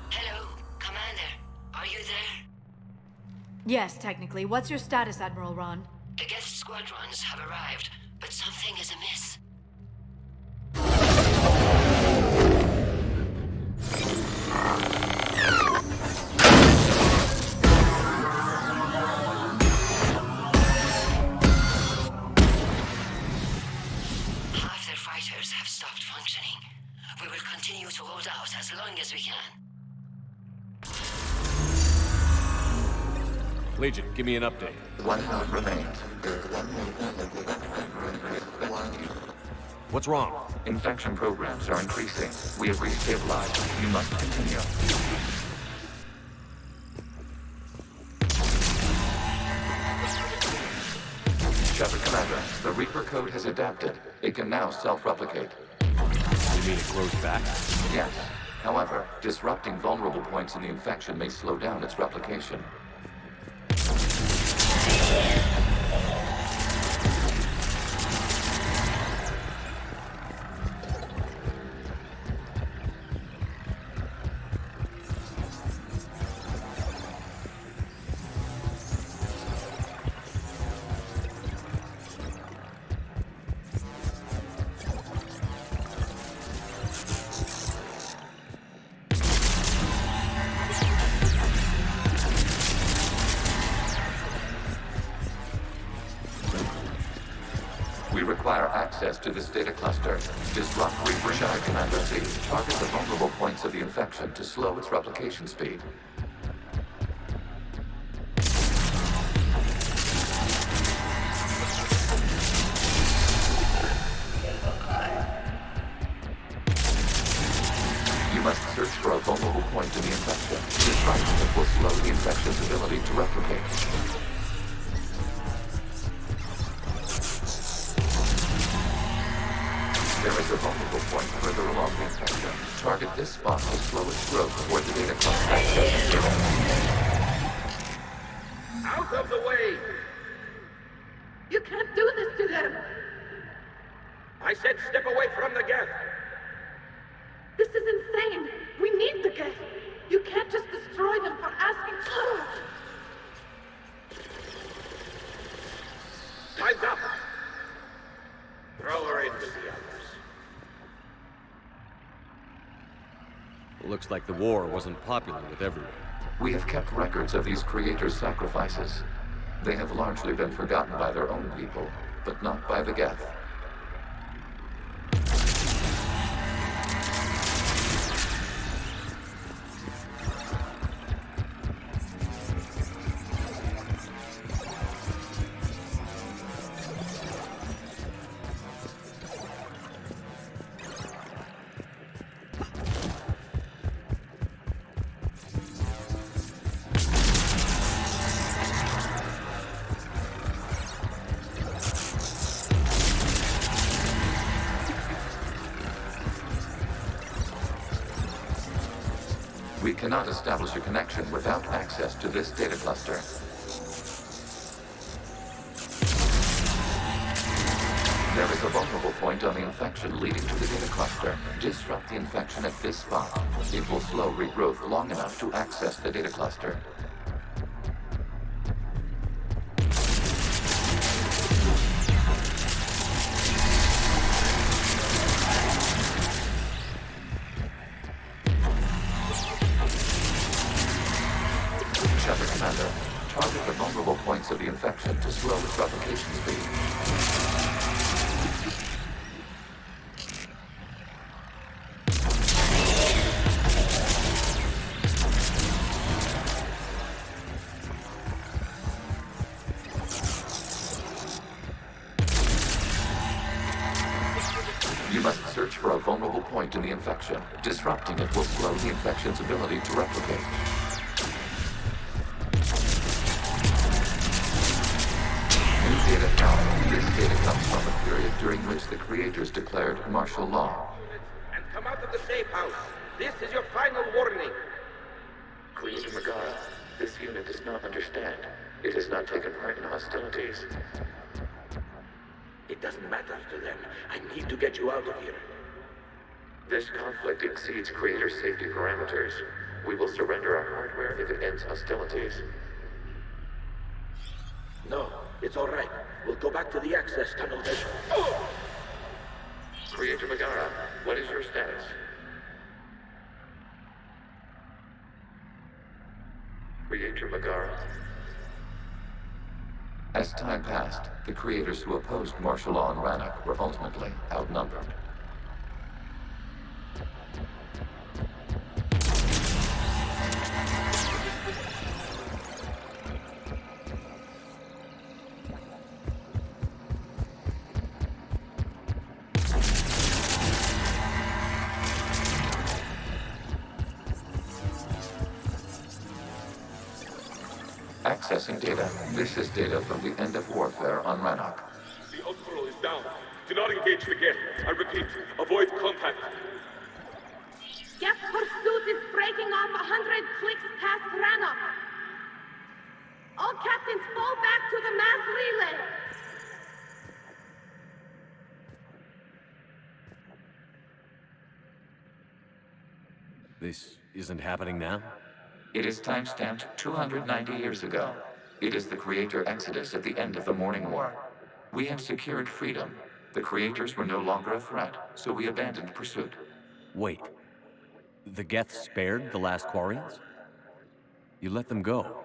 Hello, Commander. Are you there? Yes, technically. What's your status, Admiral Ron? The Geth squadrons have arrived, but something is amiss. Half their fighters have stopped functioning. We will continue to hold out as long as we can. Legion, give me an update. One node remains. What's wrong? Infection programs are increasing. We have restabilized. You must continue. Shepard Commander, the Reaper code has adapted. It can now self-replicate. You mean it grows back? Yes. However, disrupting vulnerable points in the infection may slow down its replication. We require access to this data cluster. Disrupt Reaper Shadow Commander Z. Target the vulnerable points of the infection to slow its replication speed. You must search for a vulnerable point in the infection. Disrupting it will slow the infection's ability to replicate. There is a vulnerable point further along the infection. Target this spot to slow its growth toward the data cluster. Out of the way! You can't do this to them! I said step away from the Geth! This is insane! We need the Geth! You can't just destroy them for asking for it! Time's up! Throw her into the others. Looks like the war wasn't popular with everyone. We have kept records of these creators' sacrifices. They have largely been forgotten by their own people, but not by the Geth. We cannot establish a connection without access to this data cluster. There is a vulnerable point on the infection leading to the data cluster. Disrupt the infection at this spot. It will slow regrowth long enough to access the data cluster. Shepard Commander, target the vulnerable points of the infection to slow its replication speed. You must search for a vulnerable point in the infection. Disrupting it will slow the infection's ability to replicate. data count. This data comes from a period during which the creators declared martial law. And come out of the safe house. This is your final warning. Creator Megara, this unit does not understand. It has not taken part in hostilities. It doesn't matter to them. I need to get you out of here. This conflict exceeds Creator safety parameters. We will surrender our hardware if it ends hostilities. No, it's all right. We'll go back to the access tunnel then. Creator Megara, what is your status? Creator Megara. As time passed, the creators who opposed martial law in Rannoch were ultimately outnumbered. Accessing data. This is data from the end of warfare on Rannoch. The outpost is down. Do not engage the gate. I repeat, avoid contact. Geth pursuit is breaking off 100 clicks past Rannoch. All captains fall back to the mass relay. This isn't happening now? It is time-stamped 290 years ago. It is the Creator Exodus at the end of the Morning War. We had secured freedom. The Creators were no longer a threat, so we abandoned pursuit. Wait. The Geth spared the last Quarians? You let them go?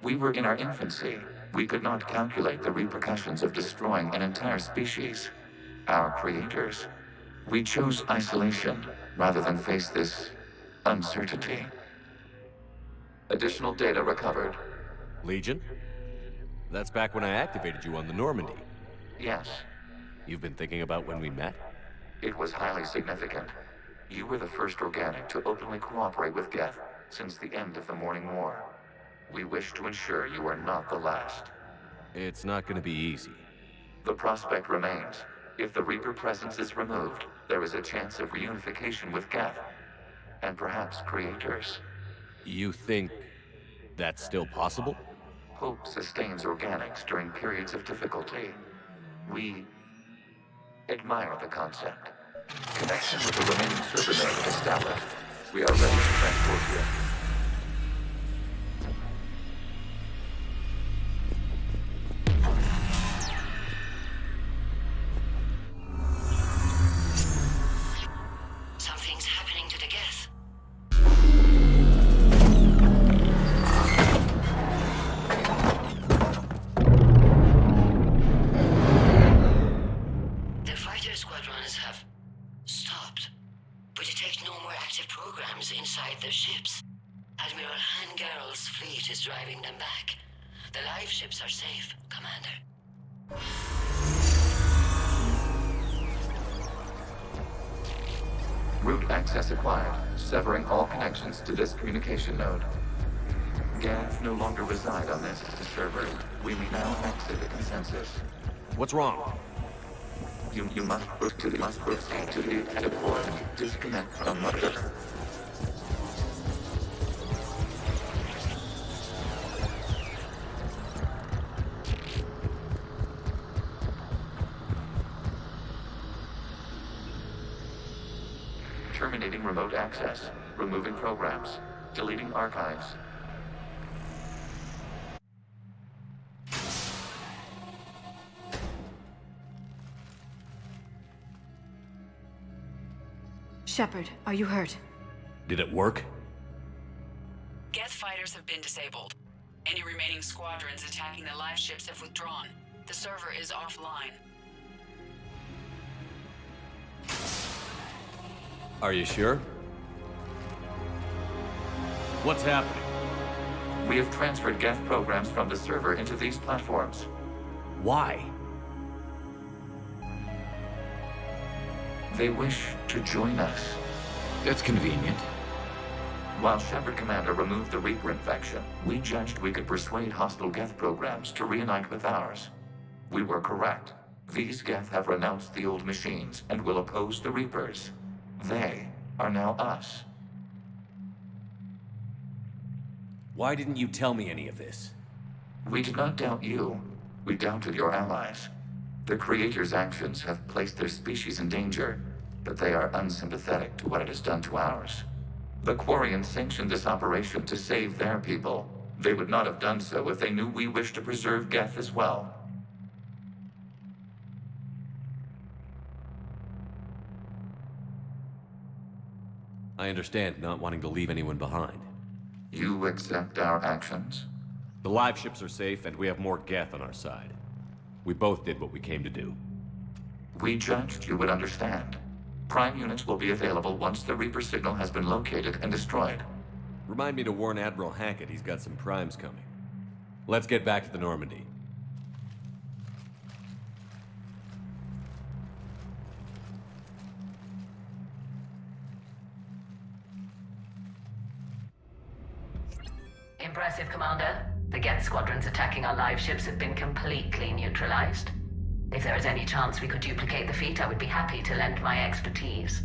We were in our infancy. We could not calculate the repercussions of destroying an entire species. Our Creators. We chose isolation rather than face this uncertainty. Additional data recovered. Legion? That's back when I activated you on the Normandy. Yes. You've been thinking about when we met? It was highly significant. You were the first organic to openly cooperate with Geth since the end of the Morning War. We wish to ensure you are not the last. It's not going to be easy. The prospect remains. If the Reaper presence is removed, there is a chance of reunification with Geth. And perhaps Creators. You think that's still possible? Hope sustains organics during periods of difficulty. We admire the concept. Connection with the remaining server node established. We are ready to transport you. Something's happening to the Geth. The fighter squadrons have stopped, but detect no more active programs inside their ships. Admiral Hangarl's fleet is driving them back. The live ships are safe, Commander. Route access acquired, severing all connections to this communication node. Geth no longer reside on this server. We may now exit the consensus. What's wrong? You must proceed to the deploy. Disconnect from mother. Terminating remote access. Removing programs. Deleting archives. Shepard, are you hurt? Did it work? Geth fighters have been disabled. Any remaining squadrons attacking the live ships have withdrawn. The server is offline. Are you sure? What's happening? We have transferred Geth programs from the server into these platforms. Why? They wish to join us. That's convenient. While Shepard Commander removed the Reaper infection, we judged we could persuade hostile Geth programs to reunite with ours. We were correct. These Geth have renounced the old machines and will oppose the Reapers. They are now us. Why didn't you tell me any of this? We did not doubt you. We doubted your allies. The Creator's actions have placed their species in danger, but they are unsympathetic to what it has done to ours. The Quarians sanctioned this operation to save their people. They would not have done so if they knew we wished to preserve Geth as well. I understand not wanting to leave anyone behind. You accept our actions? The live ships are safe, and we have more Geth on our side. We both did what we came to do. We judged you would understand. Prime units will be available once the Reaper signal has been located and destroyed. Remind me to warn Admiral Hackett he's got some primes coming. Let's get back to the Normandy. Impressive, Commander. The Geth squadrons attacking our live ships have been completely neutralized. If there is any chance we could duplicate the feat, I would be happy to lend my expertise.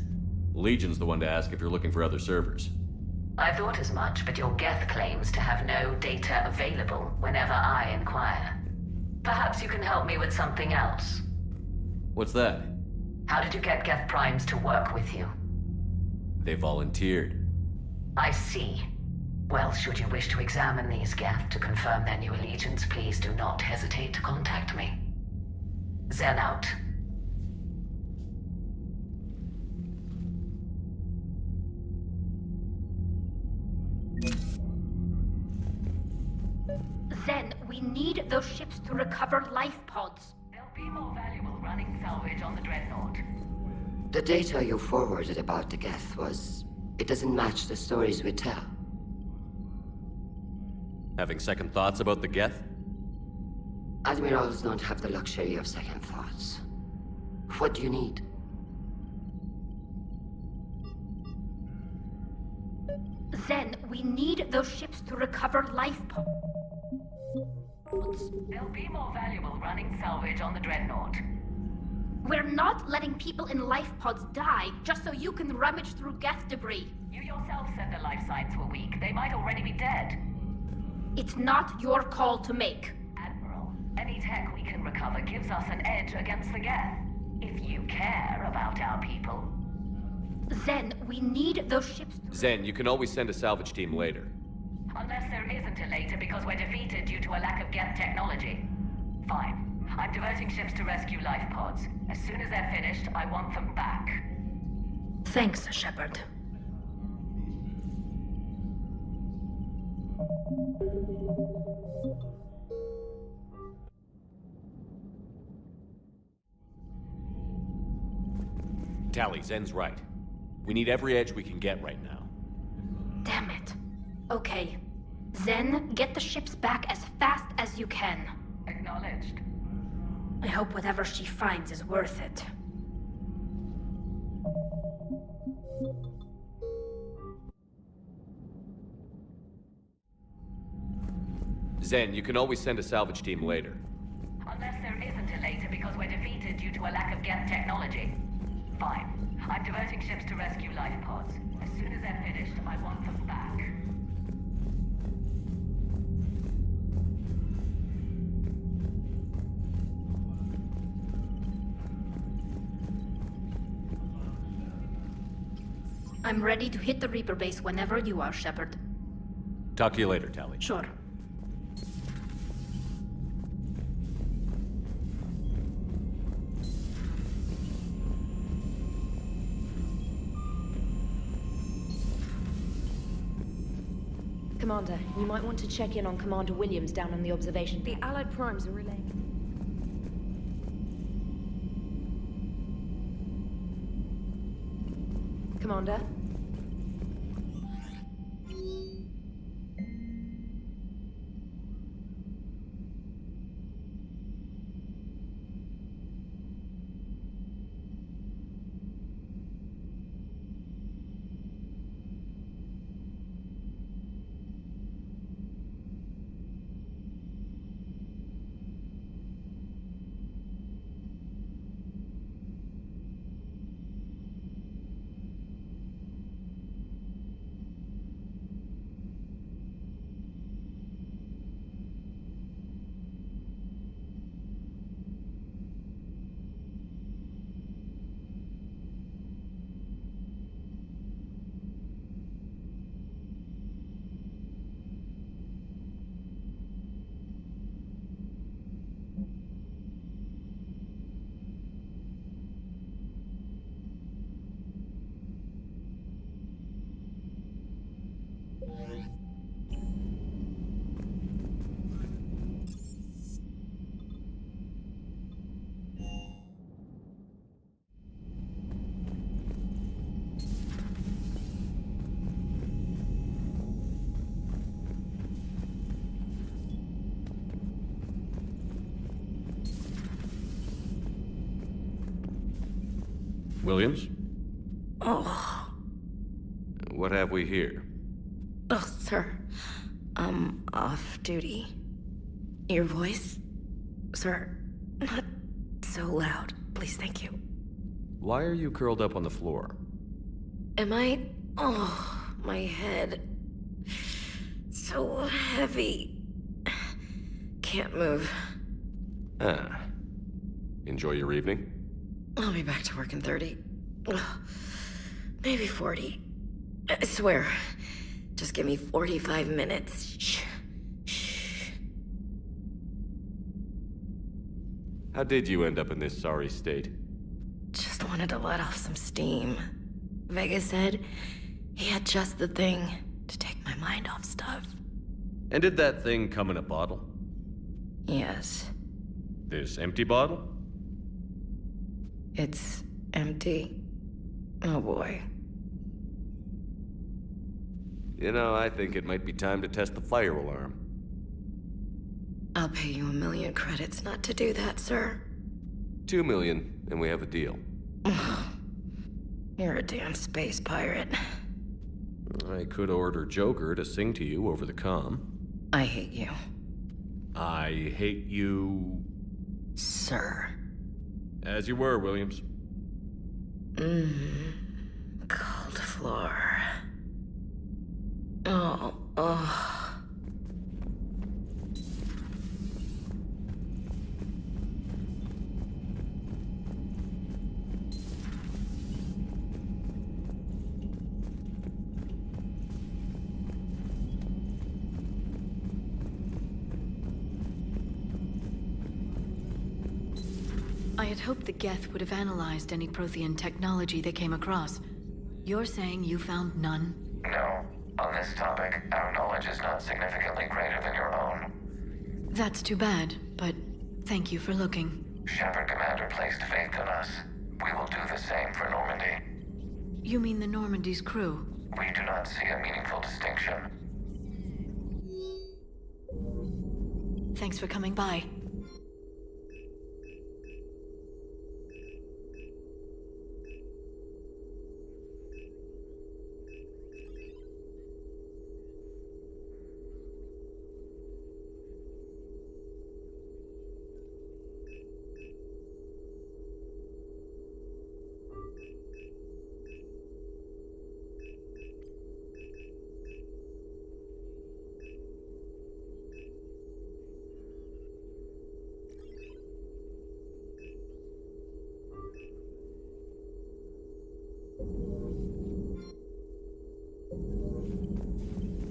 Legion's the one to ask if you're looking for other servers. I thought as much, but your Geth claims to have no data available whenever I inquire. Perhaps you can help me with something else. What's that? How did you get Geth Primes to work with you? They volunteered. I see. Well, should you wish to examine these Geth to confirm their new allegiance, please do not hesitate to contact me. Zen out. Zen, we need those ships to recover life pods. They'll be more valuable running salvage on the Dreadnought. The data you forwarded about the Geth was... it doesn't match the stories we tell. Having second thoughts about the Geth? Admirals don't have the luxury of second thoughts. What do you need? Zen, we need those ships to recover life pods. They'll be more valuable running salvage on the Dreadnought. We're not letting people in life pods die just so you can rummage through Geth debris. You yourself said the life signs were weak. They might already be dead. It's not your call to make. Admiral, any tech we can recover gives us an edge against the Geth. If you care about our people. Zen, we need those ships to... Zen, you can always send a salvage team later. Unless there isn't a later because we're defeated due to a lack of Geth technology. Fine. I'm diverting ships to rescue life pods. As soon as they're finished, I want them back. Thanks, Shepard. Tali, Zen's right. We need every edge we can get right now. Damn it. Okay. Zen, get the ships back as fast as you can. Acknowledged. I hope whatever she finds is worth it. Zen, you can always send a salvage team later. Unless there isn't a later because we're defeated due to a lack of Geth technology. Fine. I'm diverting ships to rescue life pods. As soon as they're finished, I want them back. I'm ready to hit the Reaper base whenever you are, Shepard. Talk to you later, Tali. Sure. Commander, you might want to check in on Commander Williams down on the observation. The Allied primes are relaying. Commander? Williams? Oh. What have we here? Oh, sir. I'm off duty. Your voice? Sir, not so loud. Please, thank you. Why are you curled up on the floor? Am I? Oh, my head. So heavy. Can't move. Ah. Enjoy your evening? I'll be back to work in 30. Ugh, maybe 40. I swear. Just give me 45 minutes. Shh. How did you end up in this sorry state? Just wanted to let off some steam. Vega said he had just the thing to take my mind off stuff. And did that thing come in a bottle? Yes. This empty bottle? It's empty. Oh boy. You know, I think it might be time to test the fire alarm. I'll pay you 1 million credits not to do that, sir. 2 million, and we have a deal. You're a damn space pirate. I could order Joker to sing to you over the comm. I hate you. I hate you... Sir. As you were, Williams. Cold floor. Oh. I had hoped the Geth would have analyzed any Prothean technology they came across. You're saying you found none? No. On this topic, our knowledge is not significantly greater than your own. That's too bad, but thank you for looking. Shepard Commander placed faith in us. We will do the same for Normandy. You mean the Normandy's crew? We do not see a meaningful distinction. Thanks for coming by.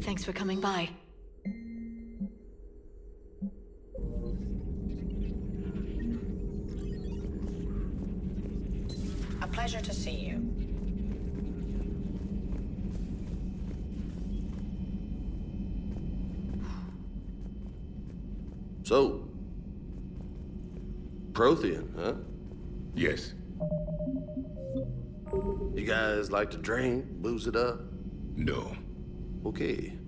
Thanks for coming by. A pleasure to see you. So, Prothean, huh? Yes. You guys like to drink, booze it up? No. Okay.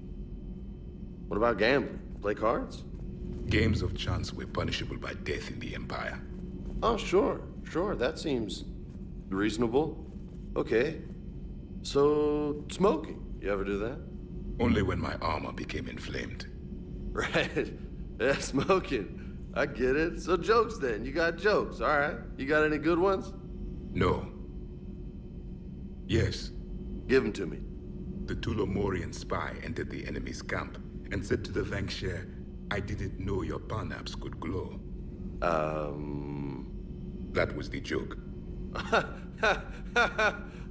What about gambling? Play cards? Games of chance were punishable by death in the Empire. Oh, sure. That seems reasonable. Okay. So, smoking. You ever do that? Only when my armor became inflamed. Right. Yeah, smoking. I get it. So jokes then. You got jokes, all right. You got any good ones? No. Yes. Give them to me. The Tulomorian spy entered the enemy's camp and said to the Vankshare, I didn't know your parnaps could glow. That was the joke.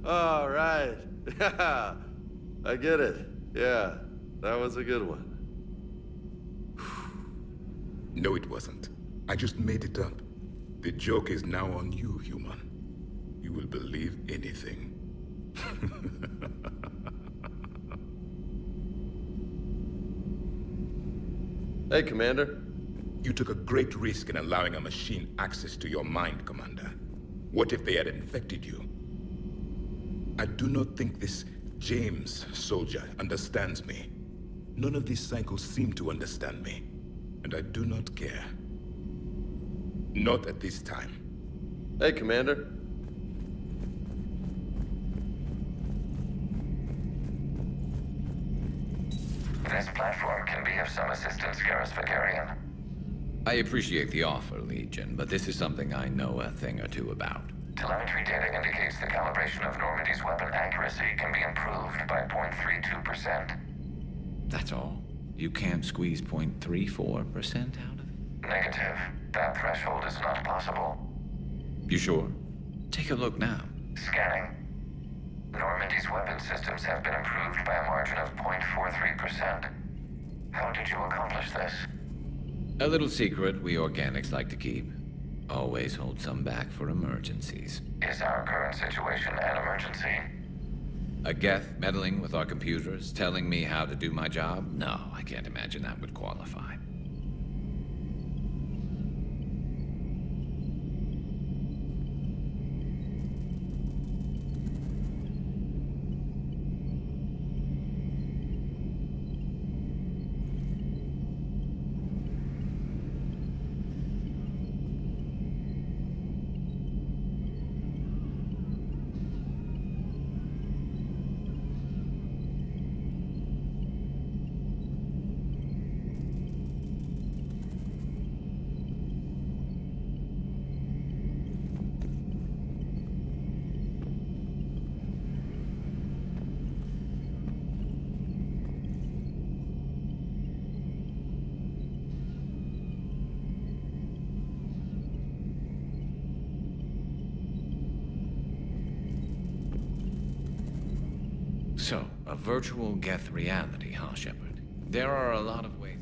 All right. Yeah. I get it. Yeah. That was a good one. No, it wasn't. I just made it up. The joke is now on you, human. You will believe anything. Hey, Commander. You took a great risk in allowing a machine access to your mind, Commander. What if they had infected you? I do not think this James soldier understands me. None of these cycles seem to understand me. And I do not care. Not at this time. Hey, Commander. platform can be of some assistance, Garrus Vakarian. I appreciate the offer, Legion, but this is something I know a thing or two about. Telemetry data indicates the calibration of Normandy's weapon accuracy can be improved by 0.32%. That's all? You can't squeeze 0.34% out of it? Negative. That threshold is not possible. You sure? Take a look now. Scanning. Normandy's weapon systems have been improved by a margin of 0.43%. How did you accomplish this? A little secret we organics like to keep. Always hold some back for emergencies. Is our current situation an emergency? A Geth meddling with our computers, telling me how to do my job? No, I can't imagine that would qualify. So, a virtual Geth reality, huh, Shepard? There are a lot of ways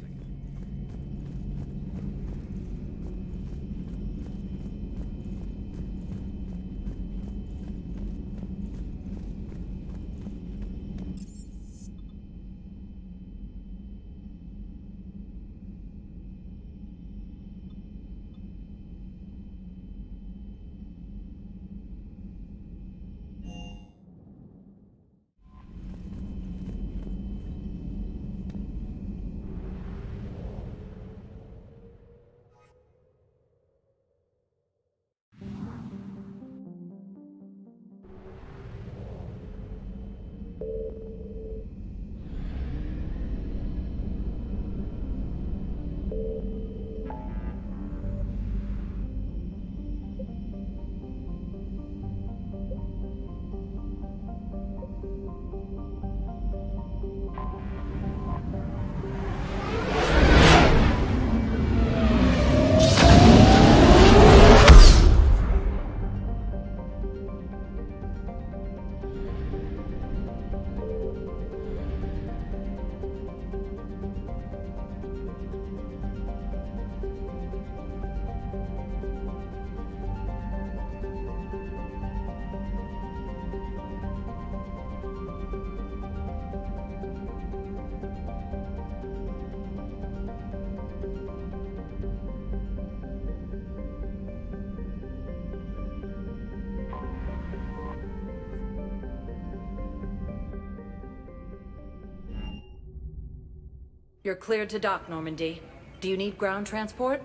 You're cleared to dock, Normandy. Do you need ground transport?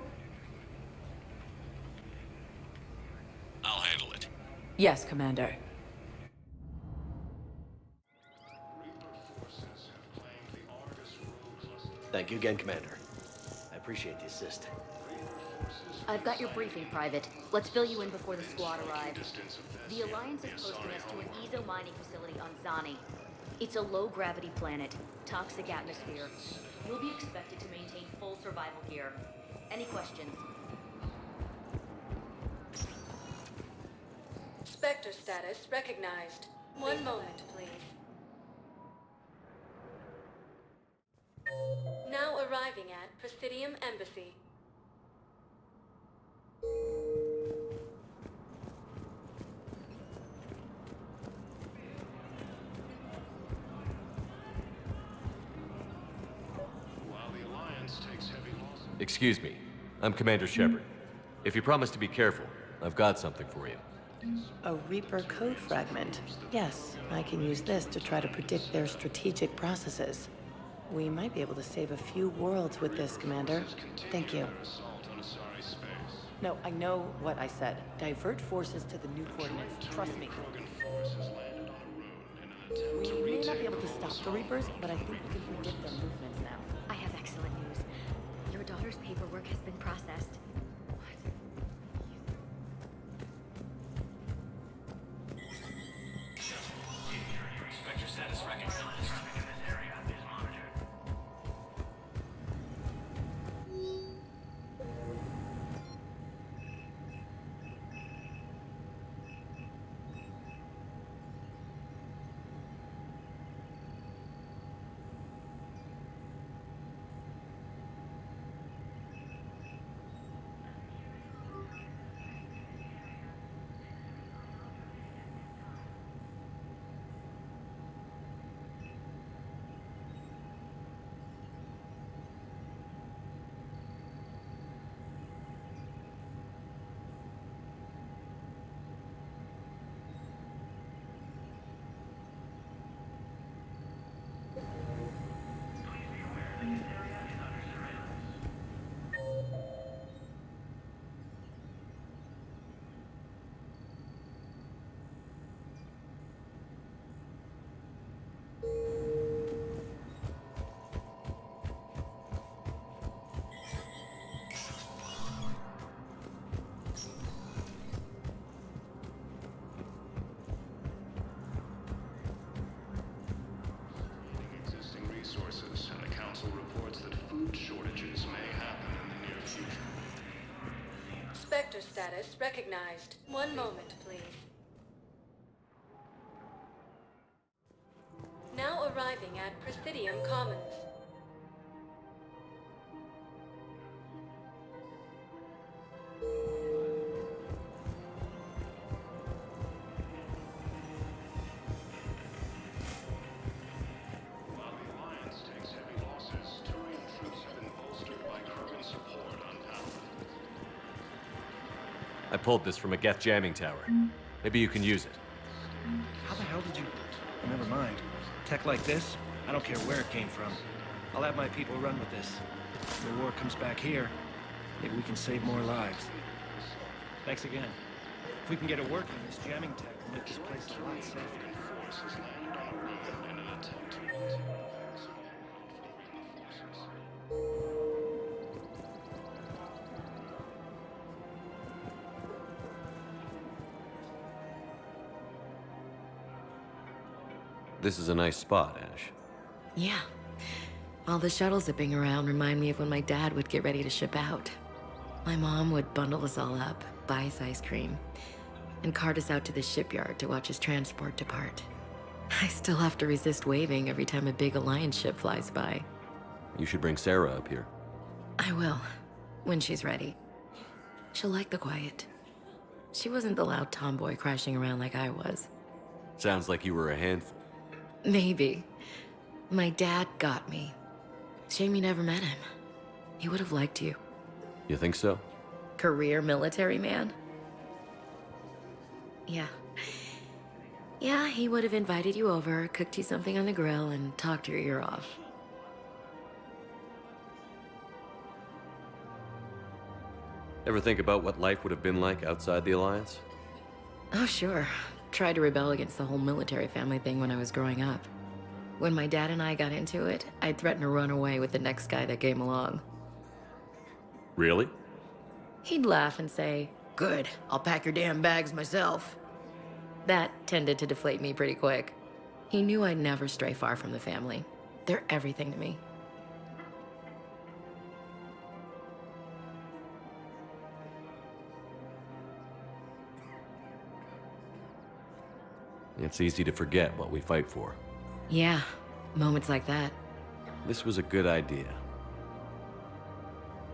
I'll handle it. Yes, Commander. Thank you again, Commander. I appreciate the assist. I've got your briefing, Private. Let's fill you in before the squad arrives. The Alliance is posting us to an Ezo mining facility on Zani. It's a low-gravity planet, toxic atmosphere. You'll be expected to maintain full survival gear. Any questions? Spectre status recognized. One moment, please. Now arriving at Presidium Embassy. Excuse me. I'm Commander Shepard. If you promise to be careful, I've got something for you. A Reaper code fragment. Yes, I can use this to try to predict their strategic processes. We might be able to save a few worlds with this, Commander. Thank you. No, I know what I said. Divert forces to the new coordinates. Trust me. We may not be able to stop the Reapers, but I think we can predict their movements now. I have excellent news. Your daughter's paperwork has been processed. Spectre status recognized. Spectre status recognized. One moment, please. Now arriving at Presidium Commons. While the Alliance takes heavy losses, Turian troops have been bolstered by Krogan support on Palace. I pulled this from a Geth jamming tower. Maybe you can use it. How the hell did you... Oh, never mind. Tech like this, I don't care where it came from. I'll have my people run with this. If the war comes back here, maybe we can save more lives. Thanks again. If we can get it working, this jamming tech will make this place a lot safer. Forces landed on a road in an attempt to This is a nice spot, Ash. Yeah. All the shuttle zipping around remind me of when my dad would get ready to ship out. My mom would bundle us all up, buy us ice cream, and cart us out to the shipyard to watch his transport depart. I still have to resist waving every time a big Alliance ship flies by. You should bring Sarah up here. I will, when she's ready. She'll like the quiet. She wasn't the loud tomboy crashing around like I was. Sounds like you were a handful. Maybe. My dad got me. Shame you never met him. He would have liked you. You think so? Career military man? Yeah. Yeah, he would have invited you over, cooked you something on the grill, and talked your ear off. Ever think about what life would have been like outside the Alliance? Oh, sure. Tried to rebel against the whole military family thing when I was growing up. When my dad and I got into it, I'd threaten to run away with the next guy that came along. Really? He'd laugh and say, "Good, I'll pack your damn bags myself." That tended to deflate me pretty quick. He knew I'd never stray far from the family. They're everything to me. It's easy to forget what we fight for. Yeah, moments like that. This was a good idea.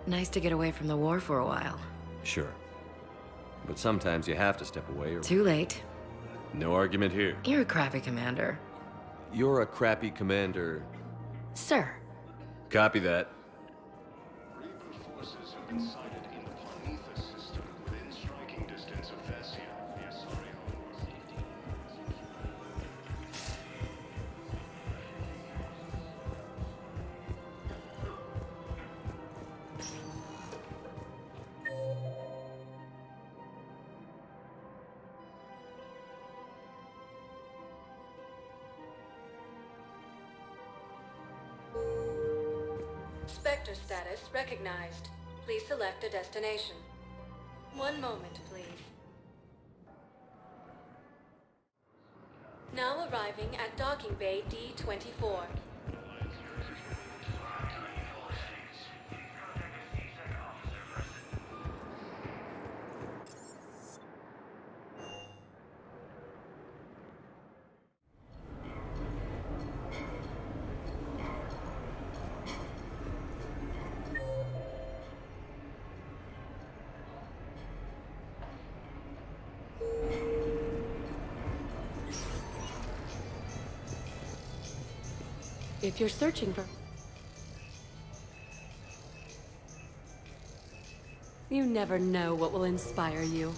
Nice to get away from the war for a while. Sure. But sometimes you have to step away or... Too late. No argument here. You're a crappy commander. You're a crappy commander. Sir. Copy that. Reaper forces have been sighted in the Parnithus system within striking distance of Thessia. Yes, sorry. Spectre status recognized. Please select a destination. One moment, please. Now arriving at Docking Bay D-24. If you're searching for... You never know what will inspire you.